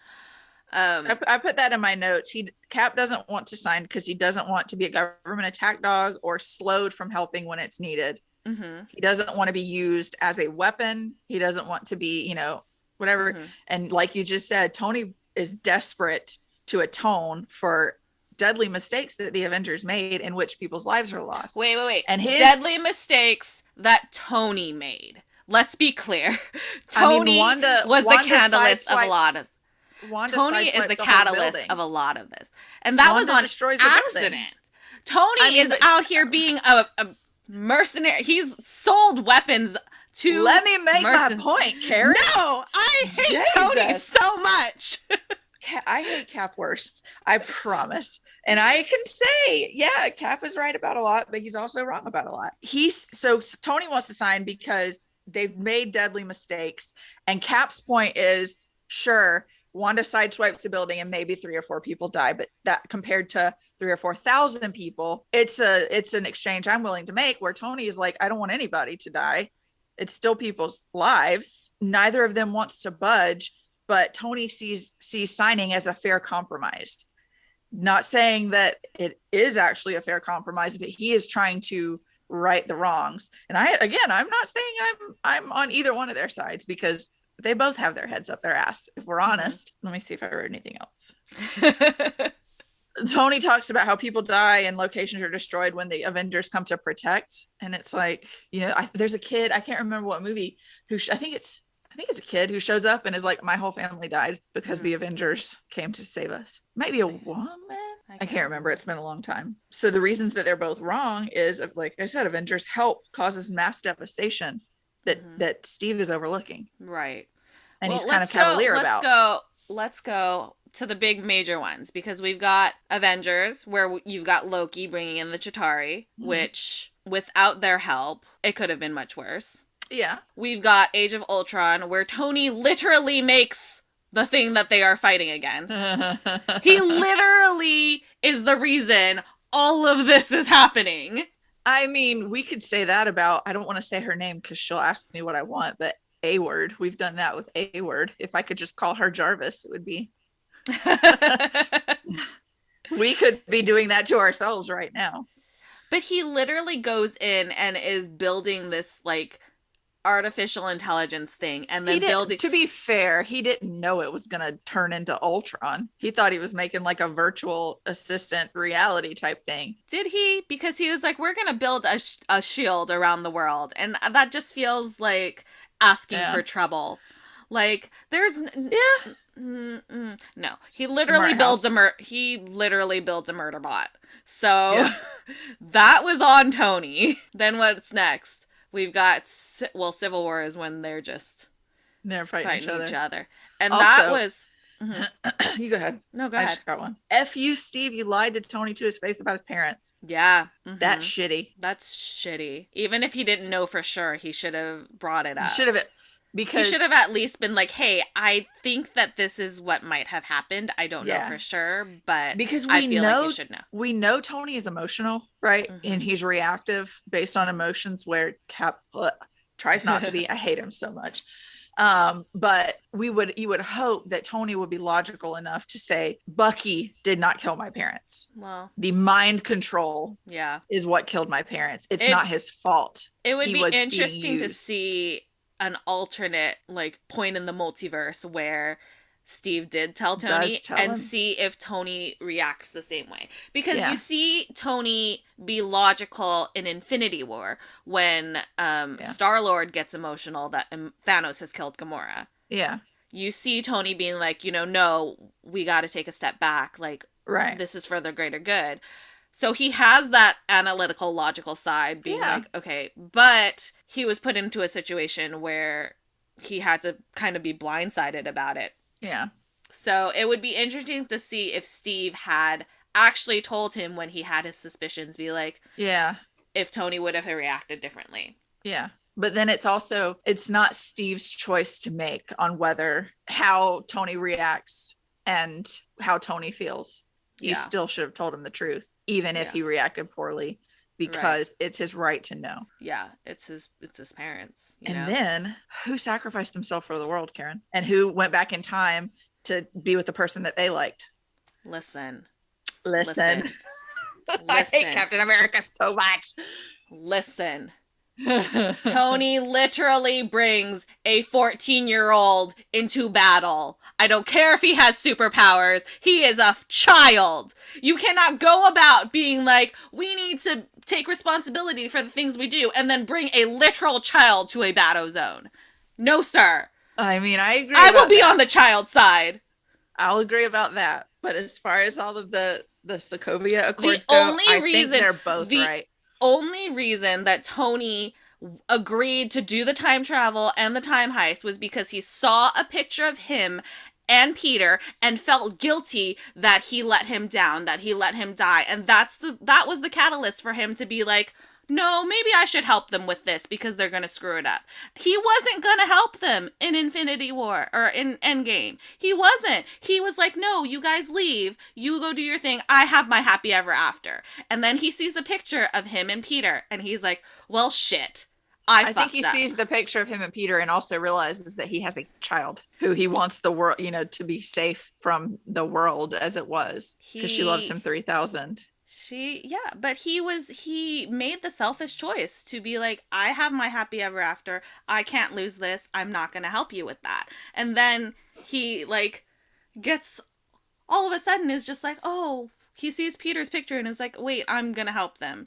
So I put that in my notes. Cap doesn't want to sign because he doesn't want to be a government attack dog or slowed from helping when it's needed. Mm-hmm. He doesn't want to be used as a weapon. He doesn't want to be, whatever. Mm-hmm. And like you just said, Tony is desperate to atone for deadly mistakes that the Avengers made in which people's lives are lost. Wait. And deadly mistakes that Tony made. Let's be clear. Tony was the catalyst of a lot of... Tony is the catalyst of a lot of this. And that was on accident. Tony is out here being a mercenary. He's sold weapons to... Let me make my point, Karen. No, I hate Tony so much. I hate Cap worse. I promise. And I can say, yeah, Cap is right about a lot, but he's also wrong about a lot. So Tony wants to sign because they've made deadly mistakes. And Cap's point is, sure, Wanda sideswipes the building and maybe 3 or 4 people die, but that compared to 3,000 or 4,000 people, it's an exchange I'm willing to make where Tony is like, I don't want anybody to die. It's still people's lives. Neither of them wants to budge, but Tony sees signing as a fair compromise. Not saying that it is actually a fair compromise, but he is trying to right the wrongs. And I'm not saying I'm on either one of their sides because they both have their heads up their ass, if we're honest. Let me see if I wrote anything else. Tony talks about how people die and locations are destroyed when the Avengers come to protect. And it's like, there's a kid, I can't remember what movie, I think it's a kid who shows up and is like, my whole family died because the Avengers came to save us. Maybe a woman? I can't remember. It's been a long time. So the reasons that they're both wrong is, like I said, Avengers help causes mass devastation that Steve is overlooking. Right. And he's kind of cavalier about. Let's go to the big major ones, because we've got Avengers, where you've got Loki bringing in the Chitauri, which without their help, it could have been much worse. Yeah. We've got Age of Ultron, where Tony literally makes the thing that they are fighting against. He literally is the reason all of this is happening. I mean, we could say that about, I don't want to say her name because she'll ask me what I want, but A-word. We've done that with A-word. If I could just call her Jarvis, it would be. We could be doing that to ourselves right now. But he literally goes in and is building this, like, artificial intelligence thing, and then building... To be fair, he didn't know it was going to turn into Ultron. He thought he was making like a virtual assistant reality type thing. Did he? Because he was like, we're going to build a shield around the world, and that just feels like asking for trouble. Like, there's... No, he literally builds a murder bot. So that was on Tony. Then what's next? We've got, Civil War is when they're fighting each other. And also, that was... You go ahead. No, go ahead. I just got one. F you, Steve. You lied to Tony to his face about his parents. Yeah. Mm-hmm. That's shitty. That's shitty. Even if he didn't know for sure, he should have brought it up. Because he should have at least been like, hey, I think that this is what might have happened. I don't know for sure, but because I feel like you should know. We know Tony is emotional, right? Mm-hmm. And he's reactive based on emotions, where Cap tries not to be. I hate him so much. But you would hope that Tony would be logical enough to say, Bucky did not kill my parents. Well, the mind control is what killed my parents. It's not his fault. It would be interesting to see an alternate, like, point in the multiverse where Steve did tell Tony and see if Tony reacts the same way. Because you see Tony be logical in Infinity War when Star-Lord gets emotional that Thanos has killed Gamora. Yeah. You see Tony being like, no, we got to take a step back. Like, this is for the greater good. So he has that analytical, logical side being like, okay, but he was put into a situation where he had to kind of be blindsided about it. Yeah. So it would be interesting to see if Steve had actually told him when he had his suspicions, be like, if Tony would have reacted differently. Yeah. But then it's not Steve's choice to make on how Tony reacts and how Tony feels. You still should have told him the truth, even if he reacted poorly, because it's his right to know. Yeah, it's his parents. And then who sacrificed himself for the world, Karen? And who went back in time to be with the person that they liked? Listen. I hate Captain America so much. Listen. Tony literally brings a 14-year-old into battle. I don't care if he has superpowers. He is a child. You cannot go about being like, we need to take responsibility for the things we do, and then bring a literal child to a battle zone. No, sir. I mean, I agree. I will be on the child's side. I'll agree about that. But as far as all of the Sokovia Accords go, I think they're both right. Only reason that Tony agreed to do the time travel and the time heist was because he saw a picture of him and Peter and felt guilty that he let him down, that he let him die. And that was the catalyst for him to be like, no, maybe I should help them with this because they're going to screw it up. He wasn't going to help them in Infinity War or in Endgame. He wasn't. He was like, no, you guys leave. You go do your thing. I have my happy ever after. And then he sees a picture of him and Peter and he's like, well, shit. I think he sees the picture of him and Peter and also realizes that he has a child who he wants the world, to be safe from the world as it was, because she loves him 3,000. But he made the selfish choice to be like, I have my happy ever after. I can't lose this. I'm not going to help you with that. And then he gets all of a sudden is just like, oh, he sees Peter's picture and is like, wait, I'm going to help them. I'm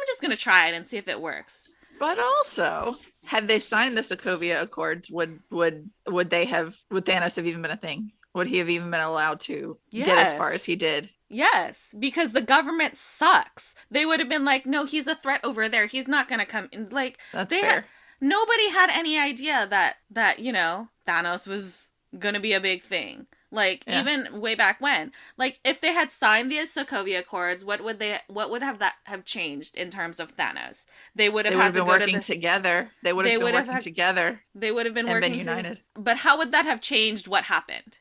just going to try it and see if it works. But also, had they signed the Sokovia Accords, would Thanos have even been a thing? Would he have even been allowed to get as far as he did? Yes, because the government sucks. They would have been like, no, he's a threat over there. He's not going to come in. That's fair. Nobody had any idea that Thanos was going to be a big thing. Even way back when, if they had signed the Sokovia Accords, what would have changed in terms of Thanos? They would have been working together. They would have been working together. They would have been working united. But how would that have changed what happened?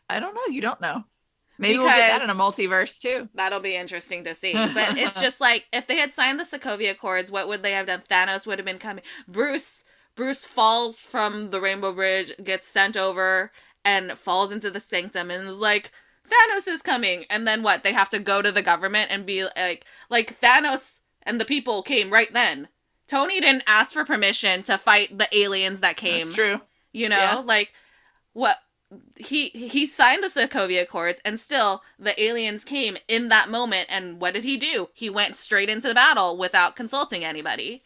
I don't know. You don't know. Maybe we'll get that in a multiverse too. That'll be interesting to see. But it's just if they had signed the Sokovia Accords, what would they have done? Thanos would have been coming. Bruce falls from the Rainbow Bridge, gets sent over, and falls into the sanctum and is like, Thanos is coming. And then what? They have to go to the government and be like Thanos and the people came right then. Tony didn't ask for permission to fight the aliens that came. That's true. What? He signed the Sokovia Accords and still the aliens came in that moment. And what did he do? He went straight into the battle without consulting anybody.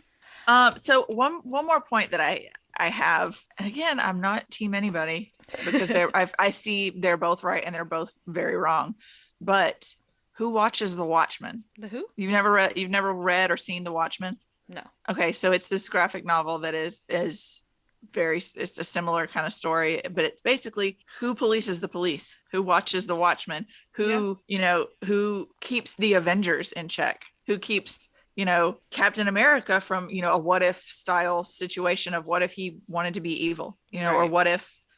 So one more point that I have, and again, I'm not team anybody because I see they're both right and they're both very wrong. But who watches The Watchmen? The who? You've never read or seen The Watchmen? No. Okay, so it's this graphic novel that is it's a similar kind of story, but it's basically who polices the police, who watches the Watchmen, who keeps the Avengers in check, who keeps Captain America from a what if style situation of what if he wanted to be evil, right. Or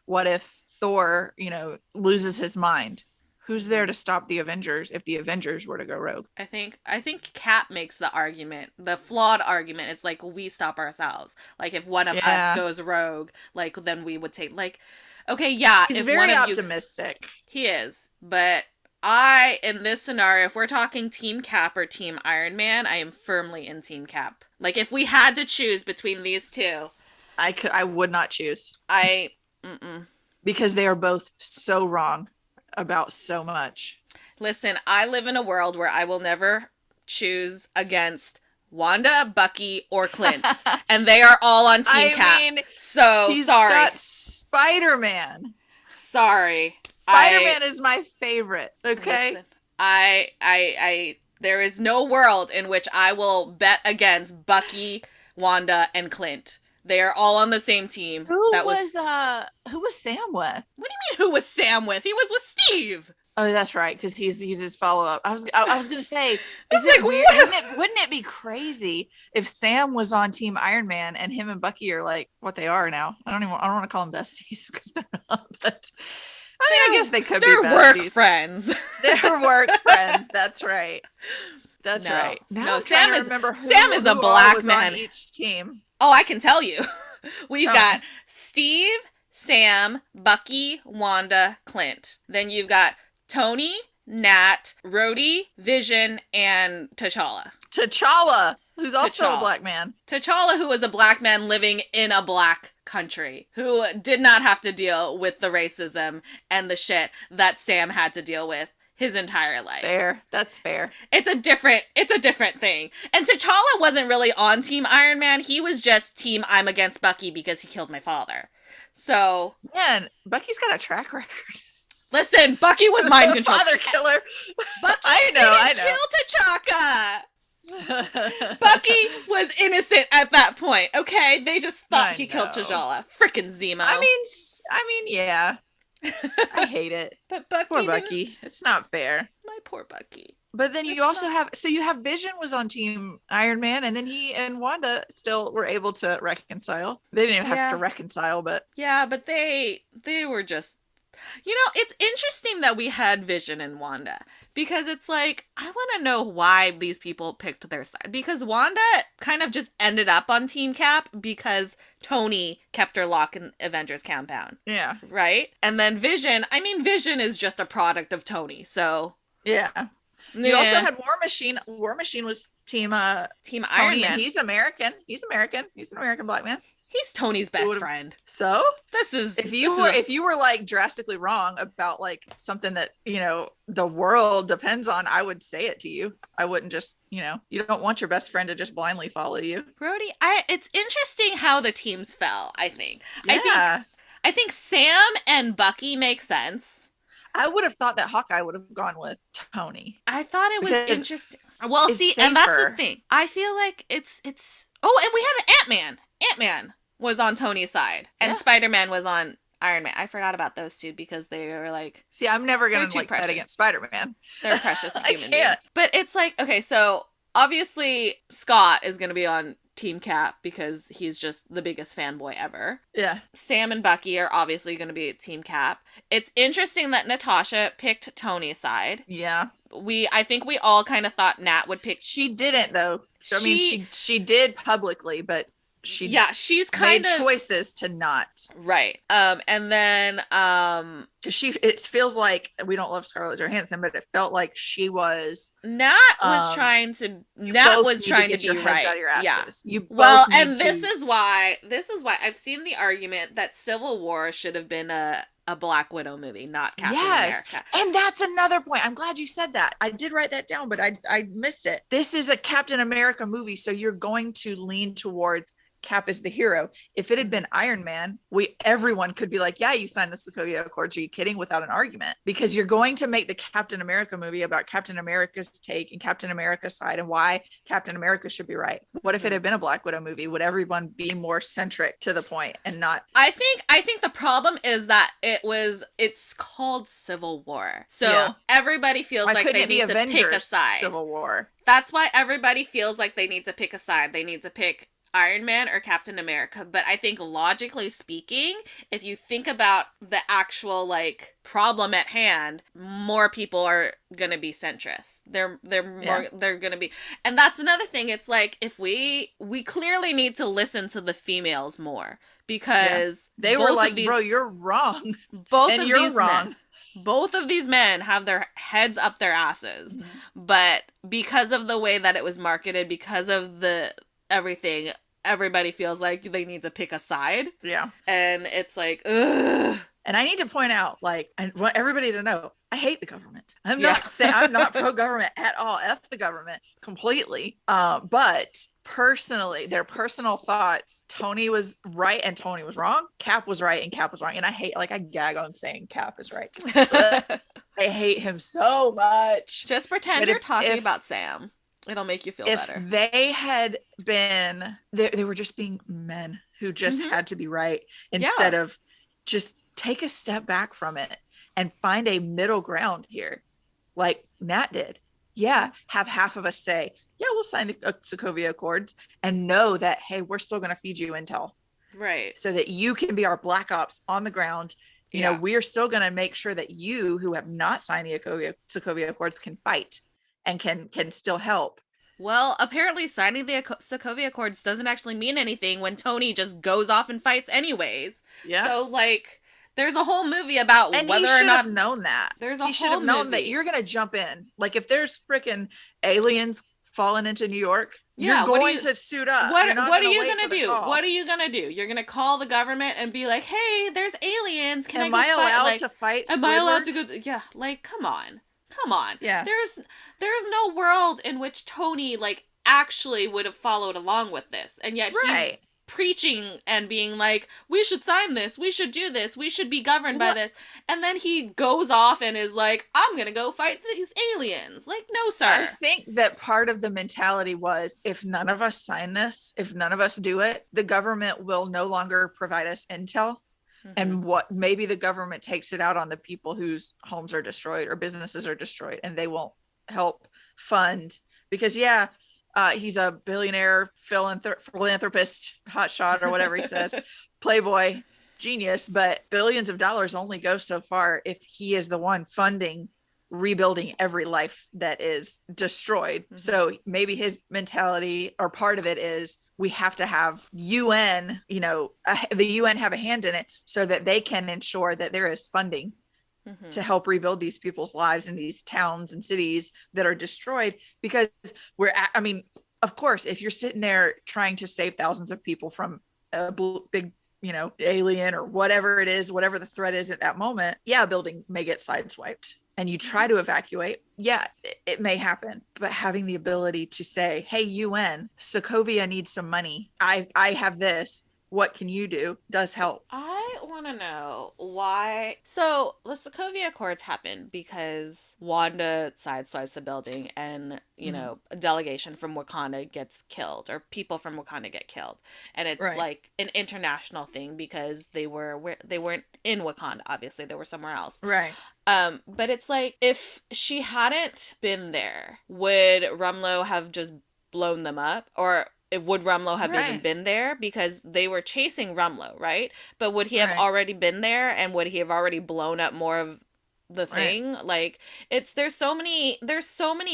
what if Thor loses his mind. Who's there to stop the Avengers if the Avengers were to go rogue? I think Cap makes the argument, the flawed argument. It's we stop ourselves. If one of us goes rogue, then we would take okay, yeah. He's very optimistic. He is, but in this scenario, if we're talking Team Cap or Team Iron Man, I am firmly in Team Cap. If we had to choose between these two, I would not choose. Because they are both so wrong about so much. Listen, I live in a world where I will never choose against Wanda, Bucky, or Clint. And they are all on Team Cap. So, he's sorry. Got Spider-Man. Sorry. Spider-Man is my favorite. Okay. Listen, there is no world in which I will bet against Bucky, Wanda, and Clint. They are all on the same team. Who was Sam with? What do you mean who was Sam with? He was with Steve. Oh, that's right, because he's his follow up. I was gonna say, is It's it like, weird? what? Wouldn't it be crazy if Sam was on Team Iron Man and him and Bucky are like what they are now? I don't want to call them besties because they're not. But I mean, I guess they could be They're work besties. friends. They're work friends. That's right. That's No, right. Now no. I'm trying Sam to is remember Sam is a who all black was on man. each team. Oh, I can tell you. We've Oh, got Steve, Sam, Bucky, Wanda, Clint. Then you've got Tony, Nat, Rhodey, Vision, and T'Challa. T'Challa, who's also a T'Challa. black man. T'Challa, who was a black man living in a black country, who did not have to deal with the racism and the shit that Sam had to deal with his entire life. Fair. That's fair. It's a different thing. And T'Challa wasn't really on Team Iron Man. He was just Team I'm against Bucky because he killed my father. So, Man, Bucky's got a track record. listen, Bucky was mind controlled. Father killer. Bucky I didn't kill T'Chaka. Bucky was innocent at that point. Okay, they just thought he killed T'Challa. Frickin' Zemo. I mean, yeah. I hate it. But Bucky, poor Bucky. It's not fair. My poor Bucky. But then you also have Vision was on Team Iron Man, and then he and Wanda still were able to reconcile. They didn't even have to reconcile, but yeah, but they were just, it's interesting that we had Vision and Wanda, because it's like, I want to know why these people picked their side, because Wanda kind of just ended up on Team Cap because Tony kept her locked in Avengers compound. Yeah. Right? And then Vision is just a product of Tony, so yeah. You also had War Machine. War Machine was Team Iron Man. And he's American. He's American. He's an American black man. He's Tony's best friend. So if you were like drastically wrong about like something that the world depends on, I would say it to you. I wouldn't just you don't want your best friend to just blindly follow you. Brody, it's interesting how the teams fell. I think. Yeah. I think Sam and Bucky make sense. I would have thought that Hawkeye would have gone with Tony. I thought it was interesting. Well, see, and that's the thing. I feel like it's. Oh, and we have Ant-Man. Ant-Man was on Tony's side, and Spider-Man was on Iron Man. I forgot about those two because they were like. See, I'm never gonna like set against Spider-Man. They're precious human beings. But it's like, okay, so obviously Scott is gonna be on Team Cap because he's just the biggest fanboy ever. Yeah. Sam and Bucky are obviously going to be Team Cap. It's interesting that Natasha picked Tony's side. Yeah. I think we all kind of thought Nat would pick. She didn't though. I mean, she did publicly, but she's kind of choices to not. Right. And then because it feels like we don't love Scarlett Johansson, but it felt like she was. Nat was trying to be right. Yeah. This is why I've seen the argument that Civil War should have been a Black Widow movie, not Captain America. And that's another point. I'm glad you said that. I did write that down, but I missed it. This is a Captain America movie, so you're going to lean towards Cap is the hero. If it had been Iron Man, everyone could be like, yeah, you signed the Sokovia Accords. Are you kidding? Without an argument, because you're going to make the Captain America movie about Captain America's take and Captain America's side and why Captain America should be right. What if it had been a Black Widow movie? Would everyone be more centric to the point and not? I think the problem is that it's called Civil War. So everybody feels like they need to pick a side. Civil War. That's why everybody feels like they need to pick a side. They need to pick Iron Man or Captain America. But I think logically speaking, if you think about the actual like problem at hand, more people are gonna be centrist. They're gonna be, and that's another thing. It's like if we clearly need to listen to the females more, because they were like, bro, you're wrong. Both of these men have their heads up their asses, but because of the way that it was marketed, because of the everything, everybody feels like they need to pick a side. Yeah. And it's like, ugh. And I need to point out, like, I want everybody to know, I hate the government. I'm not pro-government at all. F the government completely. But personally, their personal thoughts, Tony was right and Tony was wrong. Cap was right and Cap was wrong. And I gag on saying Cap is right. I hate him so much. Just pretend you're talking about Sam. It'll make you feel better. If they had been, they were just being men who just had to be right instead of just take a step back from it and find a middle ground here, like Nat did. Yeah, have half of us say, yeah, we'll sign the Sokovia Accords, and know that, hey, we're still going to feed you intel. Right. So that you can be our black ops on the ground. You know, we're still going to make sure that you who have not signed the Sokovia Accords can fight and can still help. Well, apparently signing the Sokovia Accords doesn't actually mean anything when Tony just goes off and fights anyways. Yeah. So, like, there's a whole movie about and whether or not... have known that. There's a he should have known that you're going to jump in. Like, if there's freaking aliens falling into New York, you're going to suit up. What are you going to do? What are you going to do? You're going to call the government and be like, hey, there's aliens. Am I allowed to fight Squidward? Am I allowed to go? Yeah, like, come on. Come on. Yeah. There's no world in which Tony, like, actually would have followed along with this. And yet he's preaching and being like, we should sign this, we should do this, we should be governed by this. And then he goes off and is like, I'm gonna go fight these aliens. Like, no, sir. I think that part of the mentality was, if none of us sign this, if none of us do it, the government will no longer provide us intel. Mm-hmm. And what maybe the government takes it out on the people whose homes are destroyed or businesses are destroyed, and they won't help fund, because he's a billionaire philanthropist, hotshot, or whatever he says, playboy, genius, but billions of dollars only go so far if he is the one funding rebuilding every life that is destroyed. Mm-hmm. So maybe his mentality, or part of it, is we have to have UN, the UN have a hand in it so that they can ensure that there is funding to help rebuild these people's lives in these towns and cities that are destroyed. Because of course, if you're sitting there trying to save thousands of people from a big, alien or whatever it is, whatever the threat is at that moment, a building may get sideswiped and you try to evacuate. Yeah, it may happen. But having the ability to say, hey, UN, Sokovia needs some money. I have this. What can you do? Does help. I want to know why. So the Sokovia Accords happen because Wanda sideswipes a building and, a delegation from Wakanda gets killed, or people from Wakanda get killed. And it's like an international thing because they weren't in Wakanda. Obviously, they were somewhere else. Right. But it's like, if she hadn't been there, would Rumlow have just blown them up? Or would Rumlow have even been there? Because they were chasing Rumlow, right? But would he have already been there, and would he have already blown up more of the thing? Like, there's so many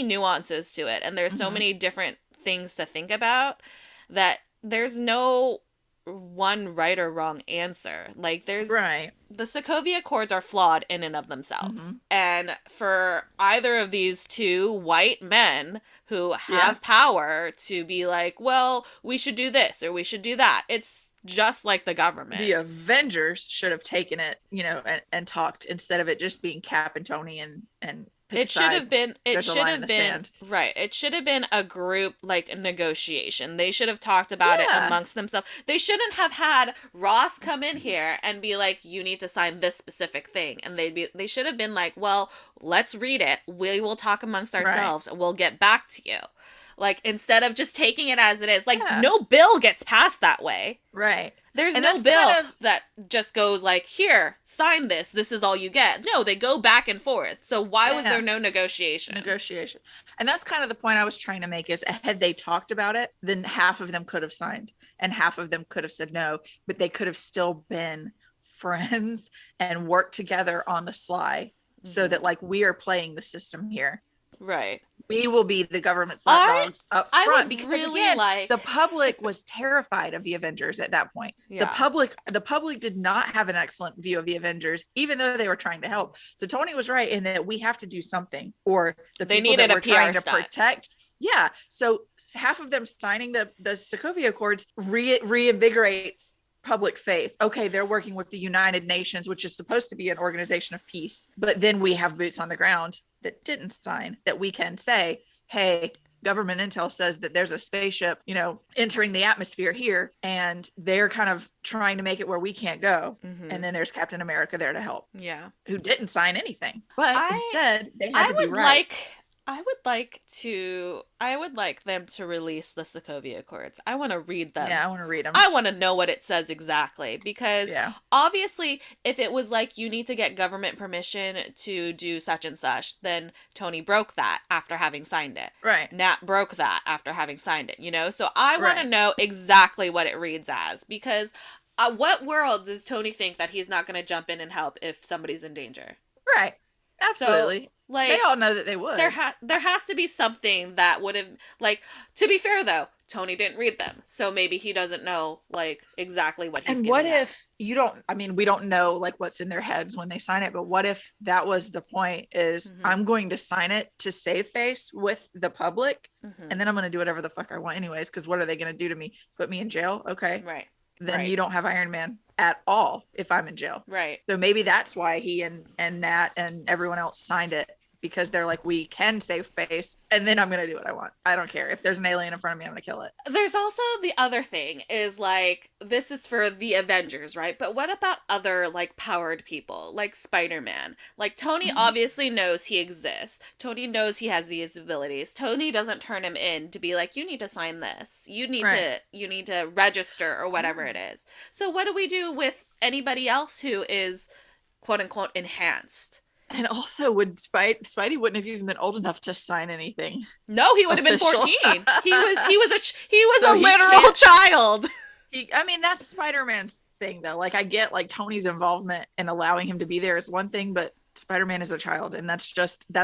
nuances to it, and there's so many different things to think about, that there's no one right or wrong answer. Like, there's the Sokovia Accords are flawed in and of themselves. And for either of these two white men who have power to be like, well, we should do this or we should do that, it's just like the government. The Avengers should have taken it, and talked, instead of it just being Cap and Tony and it should have been right. It should have been a group, like, a negotiation. They should have talked about it amongst themselves. They shouldn't have had Ross come in here and be like, you need to sign this specific thing. And they should have been like, well, let's read it. We will talk amongst ourselves and we'll get back to you. Like, instead of just taking it as it is. Like, no bill gets passed that way. Right. There's no bill that just goes like, here, sign this. This is all you get. No, they go back and forth. So why was there no negotiation? And that's kind of the point I was trying to make, is had they talked about it, then half of them could have signed and half of them could have said no, but they could have still been friends and worked together on the sly, so that, like, we are playing the system here. Right. We will be the government's lapdogs up front. I would because really again, the public was terrified of the Avengers at that point. Yeah. The public did not have an excellent view of the Avengers, even though they were trying to help. So Tony was right in that we have to do something, or they needed that we're trying to protect. Yeah. So half of them signing the Sokovia Accords reinvigorates public faith. Okay, they're working with the United Nations, which is supposed to be an organization of peace. But then we have boots on the ground that didn't sign, that we can say, hey, government intel says that there's a spaceship, entering the atmosphere here, and they're kind of trying to make it where we can't go. And then there's Captain America there to help. Yeah. Who didn't sign anything. But instead, they had to be right. I would like them to release the Sokovia Accords. I want to read them. Yeah, I want to read them. I want to know what it says exactly, because obviously if it was like you need to get government permission to do such and such, then Tony broke that after having signed it. Right. Nat broke that after having signed it, you know? So I want to know exactly what it reads as, because what world does Tony think that he's not going to jump in and help if somebody's in danger? Right. Absolutely. So, like, they all know that they would. There has to be something that would have, like, to be fair though, Tony didn't read them, so maybe he doesn't know like exactly what he's. And what if you don't? I mean, we don't know like what's in their heads when they sign it, but what if that was the point? Is I'm going to sign it to save face with the public, and then I'm going to do whatever the fuck I want anyways. Because what are they going to do to me? Put me in jail? Okay, right. Then you don't have Iron Man at all if I'm in jail. Right. So maybe that's why he and Nat and everyone else signed it, because they're like, we can save face, and then I'm going to do what I want. I don't care. If there's an alien in front of me, I'm going to kill it. There's also the other thing is, like, this is for the Avengers, right? But what about other, like, powered people, like Spider-Man? Like, Tony obviously knows he exists. Tony knows he has these abilities. Tony doesn't turn him in to be like, you need to sign this. You need to register or whatever it is. So what do we do with anybody else who is, quote unquote, enhanced? And also, would Spidey wouldn't have even been old enough to sign anything? No, he would have been 14. He was a literal child. I mean, that's Spider-Man's thing, though. Like, I get like Tony's involvement in allowing him to be there is one thing, but Spider-Man is a child, and that's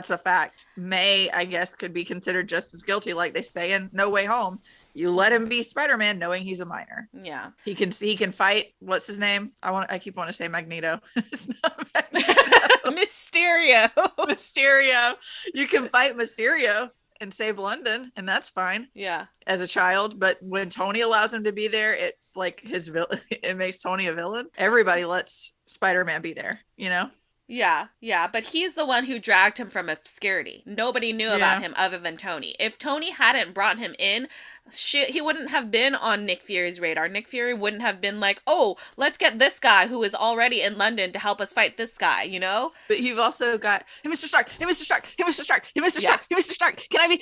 a fact. May, I guess, could be considered just as guilty, like they say in No Way Home. You let him be Spider-Man knowing he's a minor. Yeah. He can fight. What's his name? I keep wanting to say Magneto. It's not Magneto. Mysterio. Mysterio. You can fight Mysterio and save London, and that's fine. Yeah. As a child, but when Tony allows him to be there, it's like it makes Tony a villain. Everybody lets Spider-Man be there, you know? Yeah, but he's the one who dragged him from obscurity. Nobody knew about him other than Tony. If Tony hadn't brought him in, he wouldn't have been on Nick Fury's radar. Nick Fury wouldn't have been like, oh, let's get this guy who is already in London to help us fight this guy, you know? But you've also got, hey, Mr. Stark, hey, Mr. Stark, hey, Mr. Stark, hey, Mr. Stark, hey, Mr. Stark, can I, hey,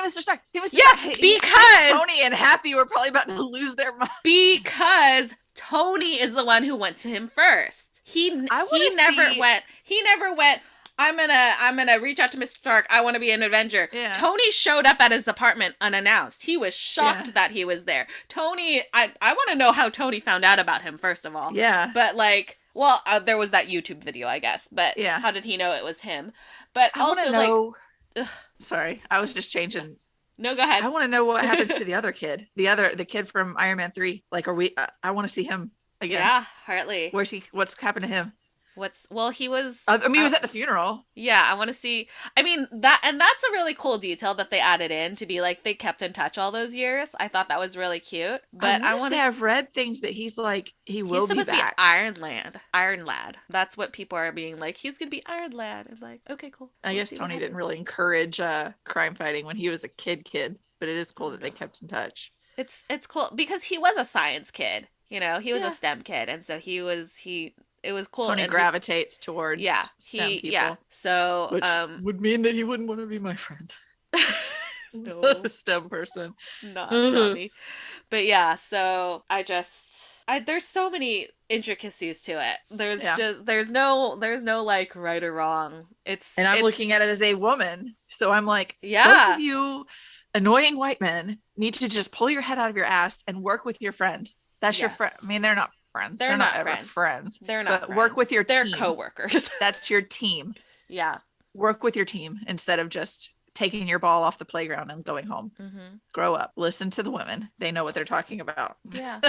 Mr. Stark, hey, Mr. Stark. Yeah, because Tony and Happy were probably about to lose their mind. Because Tony is the one who went to him first. He never went, I'm gonna reach out to Mr. Stark. I want to be an Avenger. Yeah. Tony showed up at his apartment unannounced. He was shocked that he was there. Tony, I want to know how Tony found out about him, first of all. Yeah. But like, well, there was that YouTube video, I guess. But how did he know it was him? But I also know, like, sorry, I was just changing. No, go ahead. I want to know what happens to the other kid, the kid from Iron Man 3. Like, I want to see him again. Yeah, Hartley. What's happened to him? He was. He was at the funeral. Yeah, I want to see. I mean that's a really cool detail that they added in to be like they kept in touch all those years. I thought that was really cute. But I want to. I've read things that he's like he will be back. He's supposed to be Iron Lad. That's what people are being like. He's gonna be Iron Lad. I'm like, okay, cool. I guess Tony didn't really encourage crime fighting when he was a kid, but it is cool that they kept in touch. It's cool because he was a science kid. You know, he was a STEM kid, and so it was cool. Tony gravitates towards STEM people. Yeah. So which would mean that he wouldn't want to be my friend. No. A STEM person. Not me. But yeah, so there's so many intricacies to it. There's no like right or wrong. I'm looking at it as a woman. So I'm like, both of you annoying white men need to just pull your head out of your ass and work with your friend. That's your friend. I mean, they're not friends. They're not ever friends. They're not friends. Work with your team. They're coworkers. That's your team. Yeah. Work with your team instead of just taking your ball off the playground and going home. Mm-hmm. Grow up. Listen to the women. They know what they're talking about. Yeah.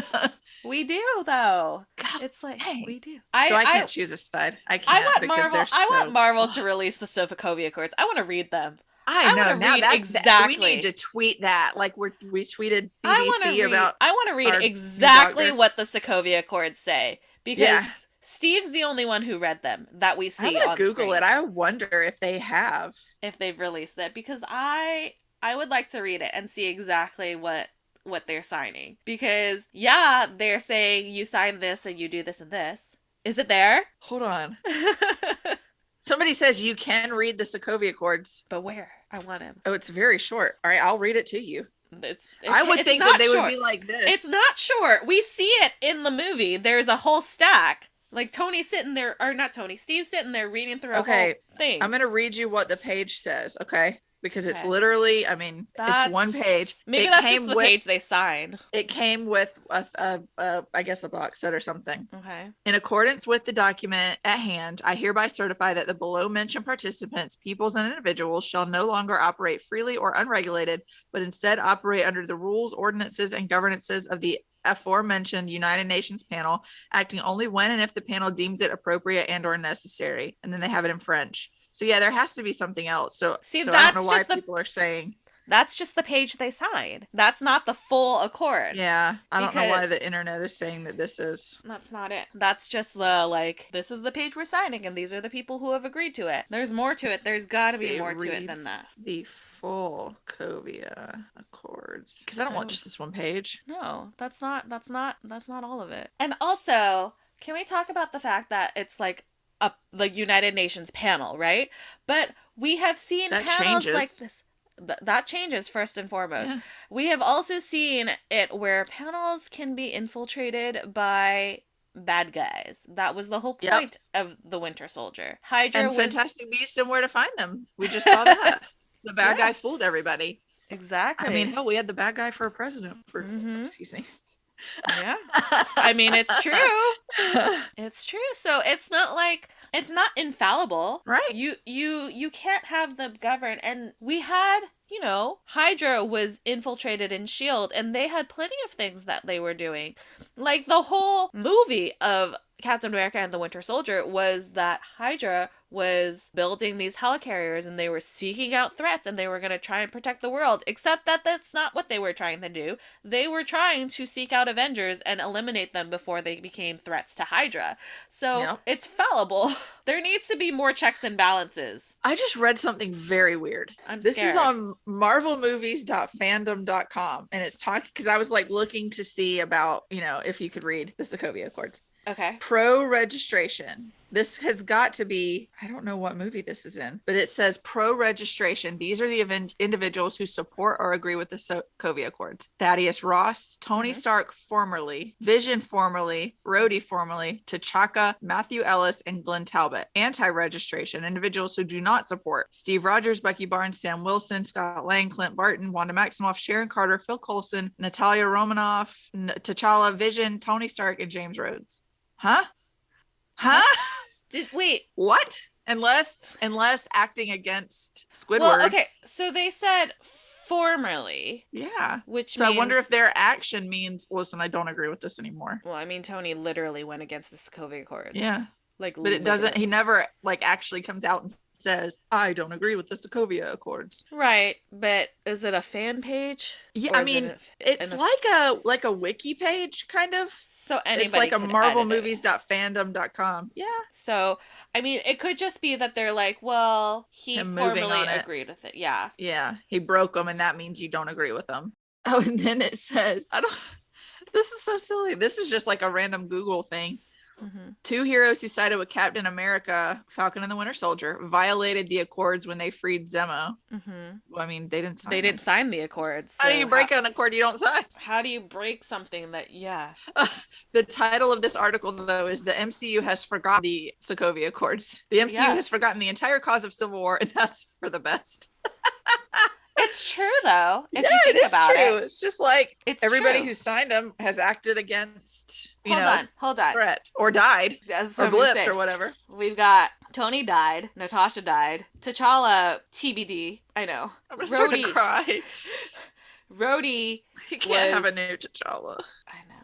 We do, though. God, it's like, we do. I can't choose a side. I can't. I want Marvel to release the Sokovia Accords. I want to read them. I know. Now exactly. We need to tweet that. Like we tweeted BBC about. I want to read exactly what the Sokovia Accords say because Steve's the only one who read them that we see. I'm gonna Google it. I wonder if they've released it because I would like to read it and see exactly what they're signing because they're saying you sign this and you do this and this. Is it there? Hold on. Somebody says you can read the Sokovia Accords. But where? I want him. Oh, it's very short. All right, I'll read it to you. I would think that they would be like this. It's not short. We see it in the movie. There's a whole stack. Like Tony's sitting there, or not Tony, Steve's sitting there reading through a whole thing. I'm going to read you what the page says, okay? Because it's literally, I mean, it's one page. Maybe that's just the page they sign. It came with, I guess, a box set or something. Okay. In accordance with the document at hand, I hereby certify that the below-mentioned participants, peoples and individuals, shall no longer operate freely or unregulated, but instead operate under the rules, ordinances, and governances of the aforementioned United Nations panel, acting only when and if the panel deems it appropriate and or necessary. And then they have it in French. So yeah, there has to be something else. So see, so that's I don't know why people are saying that's just the page they signed. That's not the full accord. Yeah, I don't know why the internet is saying that this is. That's not it. That's just the like. This is the page we're signing, and these are the people who have agreed to it. There's more to it. There's got to be more to it than that. The full Sokovia Accords, because I don't want just this one page. No, that's not all of it. And also, can we talk about the fact that it's like the United Nations panel, right? But we have seen panels like this. That changes first and foremost. Yeah. We have also seen it where panels can be infiltrated by bad guys. That was the whole point of the Winter Soldier. Hydra and Fantastic Beasts and Where to Find Them. We just saw that. The bad guy fooled everybody. Exactly. I mean, hell, we had the bad guy for a president. Excuse me. Yeah. I mean, it's true. It's true. So it's not infallible. Right. You can't have them govern. And we had, Hydra was infiltrated in S.H.I.E.L.D. and they had plenty of things that they were doing. Like the whole movie of Captain America and the Winter Soldier was that Hydra was building these helicarriers and they were seeking out threats and they were going to try and protect the world, except that that's not what they were trying to do. They were trying to seek out Avengers and eliminate them before they became threats to Hydra. So it's fallible. There needs to be more checks and balances. I just read something very weird. This is on marvelmovies.fandom.com and it's talking because I was like looking to see about, if you could read the Sokovia Accords. Okay. Pro registration. This has got to be, I don't know what movie this is in, but it says pro registration. These are the individuals who support or agree with the Sokovia Accords. Thaddeus Ross, Tony Stark formerly, Vision formerly, Rhodey formerly, T'Chaka, Matthew Ellis, and Glenn Talbot. Anti-registration. Individuals who do not support. Steve Rogers, Bucky Barnes, Sam Wilson, Scott Lang, Clint Barton, Wanda Maximoff, Sharon Carter, Phil Coulson, Natalia Romanoff, T'Challa, Vision, Tony Stark, and James Rhodes. Huh? Wait. What? Unless acting against Squidward. Well, okay. So they said formerly. Yeah. Which means... I wonder if their action means, listen, I don't agree with this anymore. Well, I mean, Tony literally went against the Sokovia Accords. Yeah. But it doesn't, he never like actually comes out and says, I don't agree with the Sokovia Accords. Right. But is it a fan page? Yeah, I mean, it's like a wiki page kind of. So anybody it's like a marvelmovies.fandom.com. Yeah. So, I mean, it could just be that they're like, well, he formally agreed with it. Yeah. Yeah. He broke them and that means you don't agree with them. Oh, and then it says, this is so silly. This is just like a random Google thing. Mm-hmm. Two heroes who sided with Captain America, Falcon and the Winter Soldier, violated the Accords when they freed Zemo. Mm-hmm. Well, I mean, they didn't sign the Accords. So how do you break an Accord you don't sign? How do you break something that, the title of this article, though, is the MCU has forgotten the Sokovia Accords. The MCU has forgotten the entire cause of Civil War, and that's for the best. It's true, though. If you think about it, it's just like everybody who signed them has acted against, hold on, threat or died or blipped or whatever. We've got Tony died, Natasha died, T'Challa TBD. I know. I'm starting to cry. Rhodey. He can't have a new T'Challa. I know.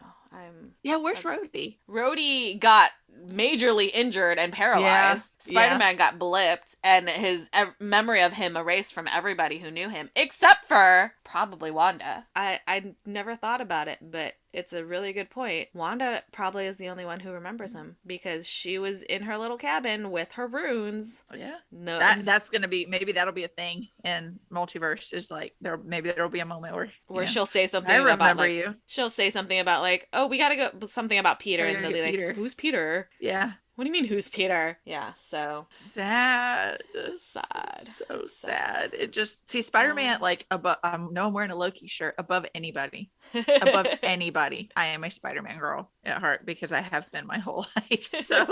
Where's Rhodey? Rhodey got majorly injured and paralyzed. Spider-Man got blipped and his memory of him erased from everybody who knew him, except for probably Wanda. I never thought about it, but it's a really good point. Wanda probably is the only one who remembers him because she was in her little cabin with her runes. Oh, yeah. No, that's gonna be, maybe that'll be a thing in multiverse. Is like there'll be a moment where she'll say something. I remember you. She'll say something about like, oh, we gotta go something about Peter, and they'll be like, Peter. Who's Peter? Yeah. What do you mean, who's Peter? Yeah, so sad. Sad. So sad. It just, see, Spider-Man, like, above, no, I'm wearing a Loki shirt, above anybody. Above anybody. I am a Spider-Man girl at heart because I have been my whole life. So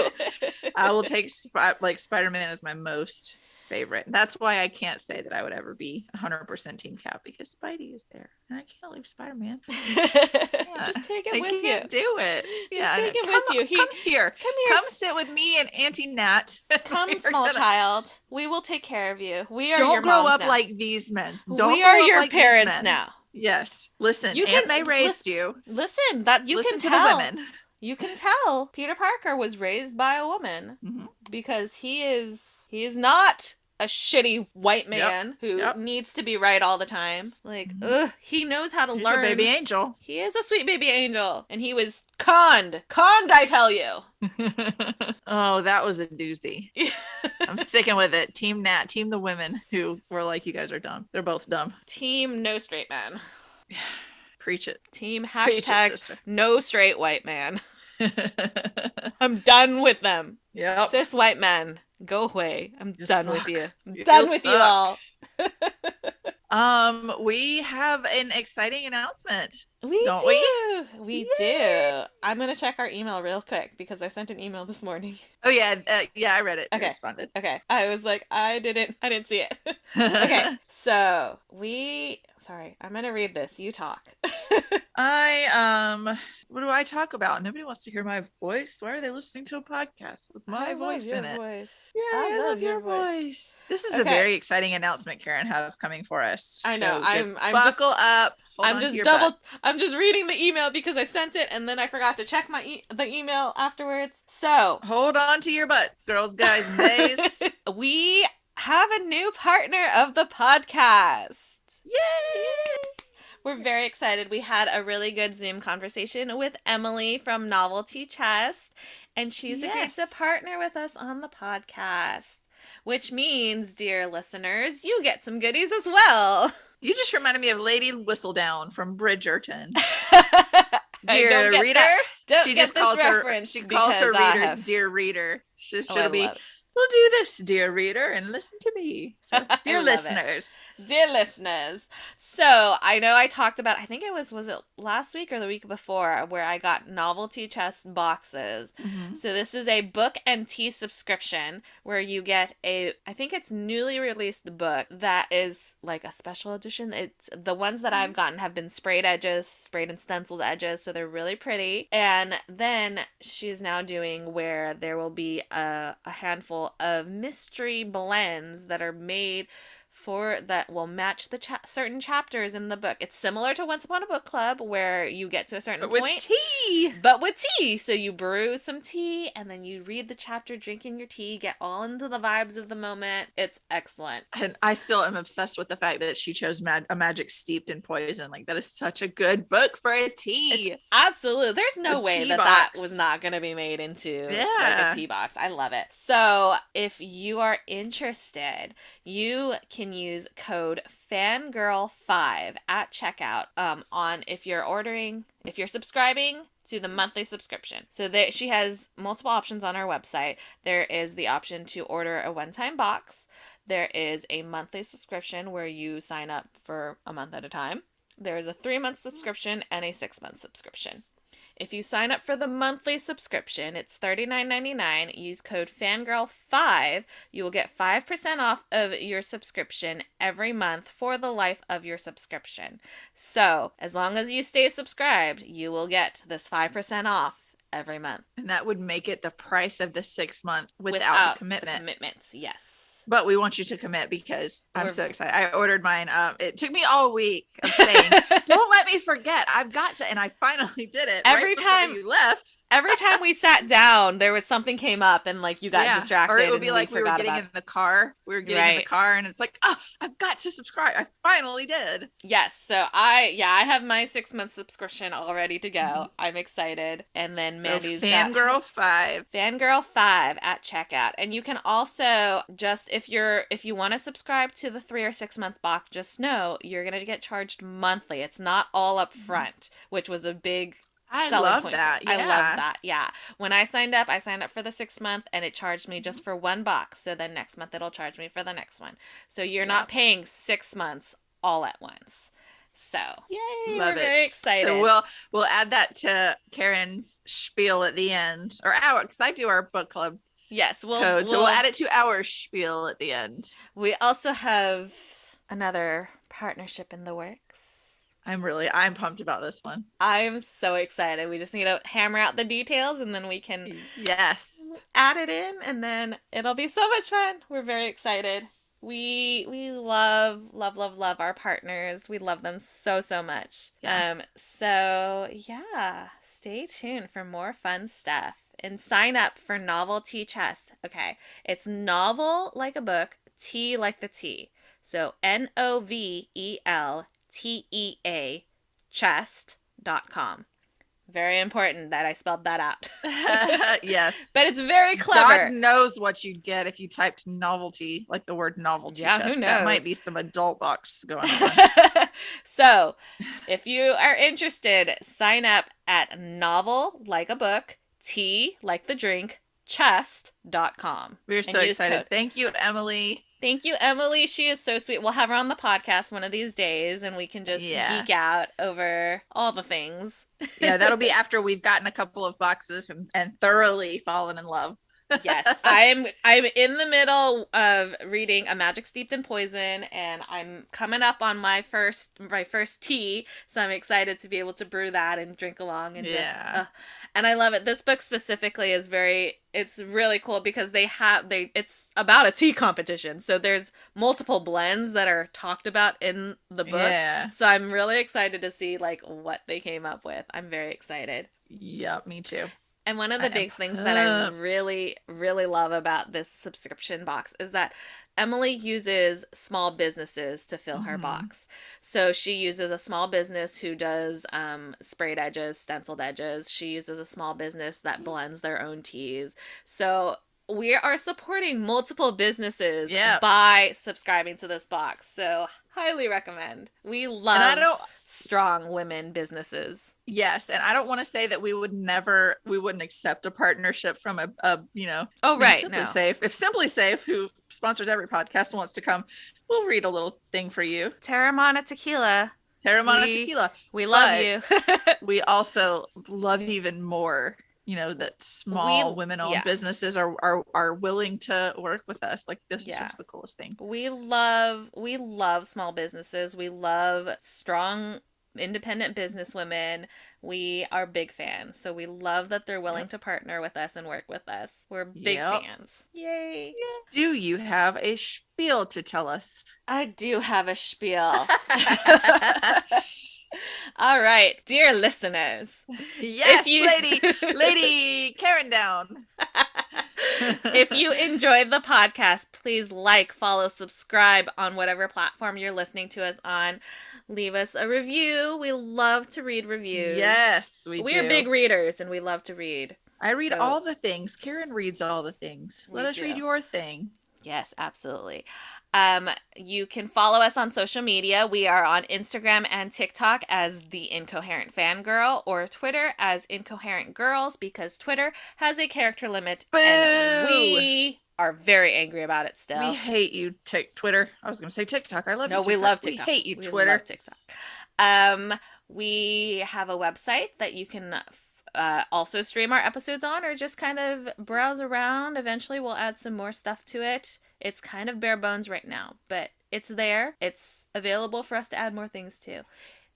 I will take, like, Spider-Man as my most favorite. That's why I can't say that I would ever be 100% Team Cap, because Spidey is there and I can't leave Spider-Man. Yeah. Just take it with you. I can't do it. Yeah, just take it with you. Come here. Come here. Come sit with me and Auntie Nat. Come, small child. We will take care of you. We are Don't your grow moms up now. like these men. Don't we are grow up your like parents now. Yes. Listen, you and they raised you. Listen, that you listen can to tell. The women. You can tell Peter Parker was raised by a woman, because he is not a shitty white man who needs to be right all the time. Like, he knows how to learn. He's a baby angel. He is a sweet baby angel. And he was conned, I tell you. Oh, that was a doozy. I'm sticking with it. Team Nat, team the women who were like, you guys are dumb. They're both dumb. Team no straight man. Preach it. Team hashtag no straight white man. I'm done with them. Yep. Cis white men, go away. I'm done with you. I'm You done with suck. you all. We have an exciting announcement. We Don't do. We do. I'm gonna check our email real quick because I sent an email this morning. Oh yeah, I read it. Okay. I responded. Okay. I was like, I didn't see it. Okay. So sorry, I'm gonna read this. You talk. What do I talk about? Nobody wants to hear my voice. Why are they listening to a podcast with my voice in it? Yeah, I love your voice. This is a very exciting announcement Karen has coming for us. I know. So buckle up. I'm just reading the email because I sent it and then I forgot to check the email afterwards. So hold on to your butts, girls, guys, bays. We have a new partner of the podcast. Yay! We're very excited. We had a really good Zoom conversation with Emily from Novelty Chest, and she's agreed to partner with us on the podcast, which means, dear listeners, you get some goodies as well. You just reminded me of Lady Whistledown from Bridgerton. Dear reader, she just calls her readers dear reader. She'll be, we'll do this, dear reader, and listen to me. So, dear listeners. Dear listeners. So I know I talked about, I think it was it last week or the week before, where I got Novelty Chest boxes. So this is a book and tea subscription where you get I think it's newly released book that is like a special edition. It's the ones that I've gotten have been sprayed and stenciled edges, so they're really pretty. And then she's now doing where there will be a handful of mystery blends that are made that will match the certain chapters in the book. It's similar to Once Upon a Book Club, where you get to a certain point. But with tea. So you brew some tea, and then you read the chapter drinking your tea, get all into the vibes of the moment. It's excellent. And I still am obsessed with the fact that she chose a magic steeped in poison. Like, that is such a good book for a tea. Absolutely. There's no way that was not going to be made into like a tea box. I love it. So if you are interested, you can use code fangirl5 at checkout if you're subscribing to the monthly subscription. So she has multiple options on our website. There is the option to order a one-time box. There is a monthly subscription where you sign up for a month at a time. There is a 3-month subscription and a 6-month subscription. If you sign up for the monthly subscription, it's $39.99. Use code FANGIRL5. You will get 5% off of your subscription every month for the life of your subscription. So, as long as you stay subscribed, you will get this 5% off every month. And that would make it the price of the 6 month without the commitment. The commitments, yes. But we want you to commit because I'm so excited. I ordered mine. It took me all week of saying, don't let me forget. I've got to. And I finally did it. Every time you left. Every time we sat down, there was something came up and like you got distracted. Or it would be like we were getting in the car. We were getting in the car and it's like, I've got to subscribe. I finally did. Yes. So I have my 6-month subscription all ready to go. I'm excited. And then Mandy's Fangirl5. Fangirl5 at checkout. And you can also just, if you want to subscribe to the 3 or 6 month box, just know you're going to get charged monthly. It's not all up front, which was a big I selling love point for it. that. I love Yeah. that. Yeah. When I signed up for the 6 month and it charged me just for one box. So then next month it'll charge me for the next one. So you're not Yep. paying 6 months all at once. So yay, we're Love very it. So excited. we'll add that to Karen's spiel at the end, or our, because I do our book club Yes, code. So we'll add it to our spiel at the end. we also have another partnership in the works. I'm pumped about this one. I'm so excited. We just need to hammer out the details and then we can add it in and then it'll be so much fun. We're very excited. We love our partners. We love them so much. Yeah. So yeah, stay tuned for more fun stuff and sign up for Novel Tea Chest. Okay, it's novel like a book, tea like the tea. So NOVELTEA chest.com. Very important that I spelled that out. Yes. But it's very clever. God knows what you'd get if you typed novelty, like the word novelty. Yeah, chest. who knows? That might be some adult box going on. So, if you are interested, sign up at novel like a book, tea like the drink, chest.com. We're so excited. Thank you, Emily. Thank you, Emily. She is so sweet. We'll have her on the podcast one of these days and we can just geek out over all the things. Yeah, that'll be after we've gotten a couple of boxes and thoroughly fallen in love. Yes, I'm in the middle of reading A Magic Steeped in Poison, and I'm coming up on my first tea, so I'm excited to be able to brew that and drink along and and I love it. This book specifically is it's really cool because it's about a tea competition, so there's multiple blends that are talked about in the book. Yeah. So I'm really excited to see like what they came up with. I'm very excited. Yeah, me too. And one of the big things that I really, really love about this subscription box is that Emily uses small businesses to fill her box. So she uses a small business who does sprayed edges, stenciled edges. She uses a small business that blends their own teas. So we are supporting multiple businesses by subscribing to this box. So highly recommend. We love strong women businesses. Yes, and I don't want to say that we wouldn't accept a partnership from a Simply Safe. If Simply Safe, who sponsors every podcast, wants to come, we'll read a little thing for you. Terramana Tequila. Tequila. We love you. We also love even more, that small women-owned businesses are willing to work with us. Like, this is just the coolest thing. We love small businesses. We love strong independent business women. We are big fans. So we love that they're willing to partner with us and work with us. We're big fans. Yay. Yeah. Do you have a spiel to tell us? I do have a spiel. All right, dear listeners. Yes, lady Karen down. If you enjoyed the podcast, please like, follow, subscribe on whatever platform you're listening to us on. Leave us a review. We love to read reviews. Yes, We're big readers and we love to read. I read all the things. Karen reads all the things. Let us read your thing. Yes, absolutely. You can follow us on social media. We are on Instagram and TikTok as The Incoherent Fangirl, or Twitter as Incoherent Girls, because Twitter has a character limit. Boo! And we are very angry about it still. We hate you, Twitter. I was going to say TikTok. I love you, TikTok. We love TikTok. We hate you, Twitter. We love TikTok. We have a website that you can also stream our episodes on, or just kind of browse around. Eventually we'll add some more stuff to it. It's kind of bare bones right now, but it's there. It's available for us to add more things to.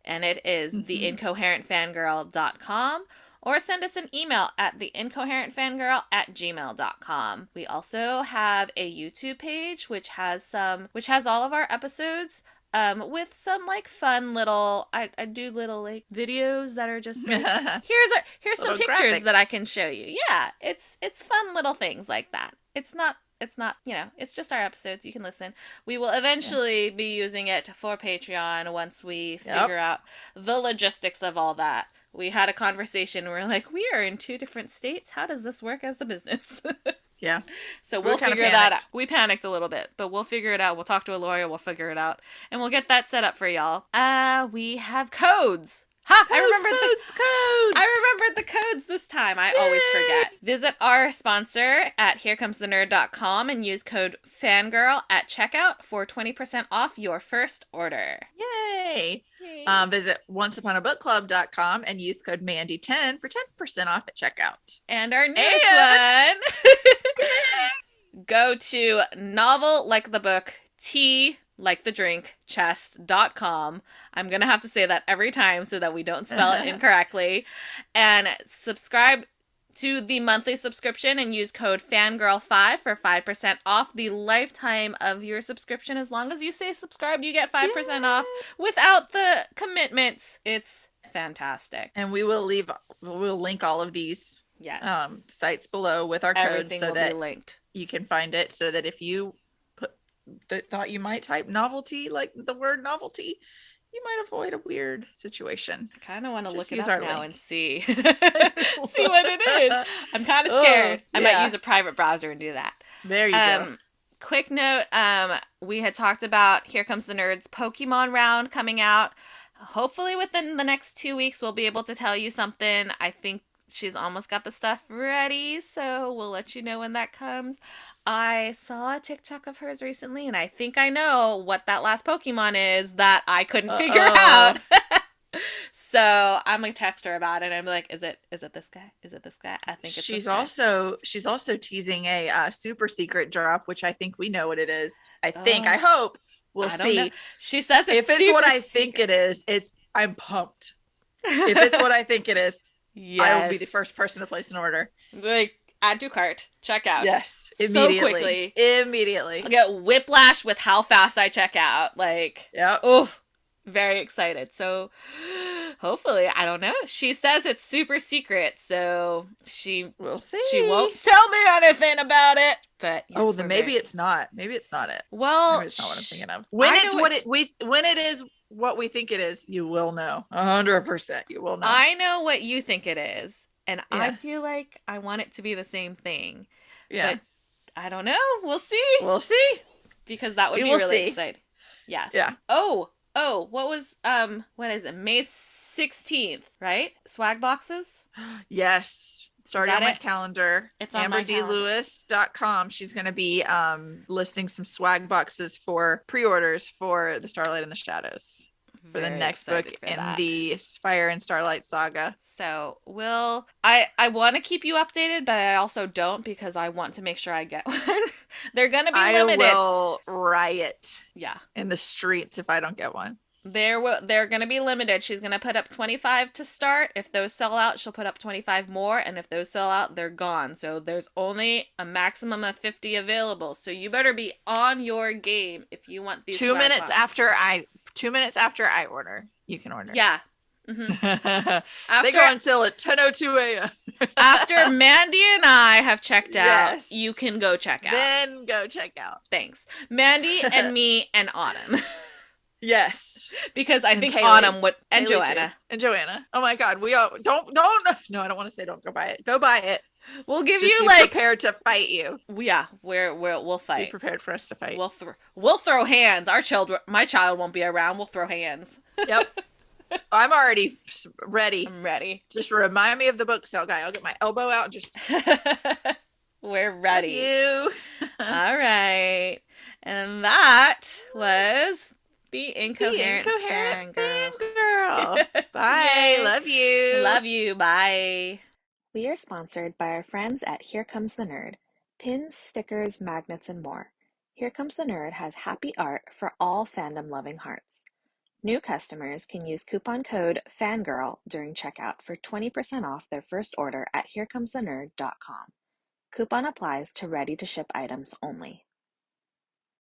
And it is theincoherentfangirl.com, or send us an email at theincoherentfangirl@gmail.com. We also have a YouTube page which has all of our episodes with some like fun little I do little like videos that are just like, here's some pictures graphics that I can show you. Yeah, it's fun little things like that. It's not, it's just our episodes. You can listen. We will eventually be using it for Patreon once we figure out the logistics of all that. We had a conversation where we're like, we are in 2 different states. How does this work as the business? Yeah. So we'll figure that out. We panicked a little bit, but we'll figure it out. We'll talk to a lawyer. We'll figure it out. And we'll get that set up for y'all. We have codes. Ha! I Codes. remembered the codes this time. I always Yay! forget. Visit our sponsor at herecomesthenerd.com and use code FANGIRL at checkout for 20% off your first order. Yay! Yay. Visit onceuponabookclub.com and use code Mandy10 for 10% off at checkout. And our newest one, go to novel like the book, tea like the drink, chest.com. I'm going to have to say that every time so that we don't spell it incorrectly. And subscribe to the monthly subscription and use code FANGIRL5 for 5% off the lifetime of your subscription. As long as you say subscribe, you get 5% off without the commitments. It's fantastic. And we'll link all of these sites below with our codes so that linked. You can find it, so that if you thought you might type novelty, like the word novelty, you might avoid a weird situation. I kind of want to look it up now and see what it is. I'm kind of scared. I might use a private browser and do that. There you go. Quick note, we had talked about Here Comes the Nerds Pokemon round coming out. Hopefully within the next 2 weeks we'll be able to tell you something. I think she's almost got the stuff ready, so we'll let you know when that comes. I saw a TikTok of hers recently, and I think I know what that last Pokemon is that I couldn't figure out. So I'm gonna text her about it. I'm like, is it this guy? Is it this guy? I think it's she's this guy. she's also teasing a super secret drop, which I think we know what it is. I hope we'll see. Know. She says if it's what I think it is, I'm pumped. If it's what I think it is, I will be the first person to place an order. Like, add to cart, check out. Yes, immediately. So quickly. Immediately. I get whiplash with how fast I check out. Like, oh, very excited. So hopefully, I don't know. She says it's super secret, so we'll see. She won't tell me anything about it. But yes, then maybe it's not. Maybe it's not it. Well, maybe it's not what I'm thinking of. When it is what we think it is, you will know. 100%, you will know. I know what you think it is, and I feel like I want it to be the same thing. Yeah. But I don't know. We'll see. We'll see. Because that would be really exciting. Yes. Yeah. Oh, what was what is it? May 16th, right? Swag boxes? Yes. Starting on my calendar. It's on my calendar. AmberDLewis.com. She's going to be listing some swag boxes for pre-orders for the Starlight and the Shadows for the next book in the Fire and Starlight saga. So I want to keep you updated, but I also don't, because I want to make sure I get one. They're going to be limited. I will riot in the streets if I don't get one. They're going to be limited. She's going to put up 25 to start. If those sell out, she'll put up 25 more. And if those sell out, they're gone. So there's only a maximum of 50 available. So you better be on your game if you want these. 2 minutes after I order, you can order. Yeah. Mm-hmm. They go until at 10:02 a.m. After Mandy and I have checked out, you can go check out. Then go check out. Thanks. Mandy and me and Autumn. Yes, because I think Kaylee, Autumn would, and Kaylee Joanna. Too. And Joanna. Oh my God, we all don't. No, I don't want to say don't go buy it. Go buy it. We'll give Just you be prepared to fight you. Yeah, we'll fight. Be prepared for us to fight. We'll throw hands. My child won't be around. We'll throw hands. Yep. I'm already ready. I'm ready. Just remind me of the book sale guy. I'll get my elbow out. Just. We're ready. You. All right, and that was the Incoherent Fangirl. Bye. Love you. Love you. Bye. We are sponsored by our friends at Here Comes the Nerd. Pins, stickers, magnets, and more. Here Comes the Nerd has happy art for all fandom-loving hearts. New customers can use coupon code FANGIRL during checkout for 20% off their first order at herecomesthenerd.com. Coupon applies to ready-to-ship items only.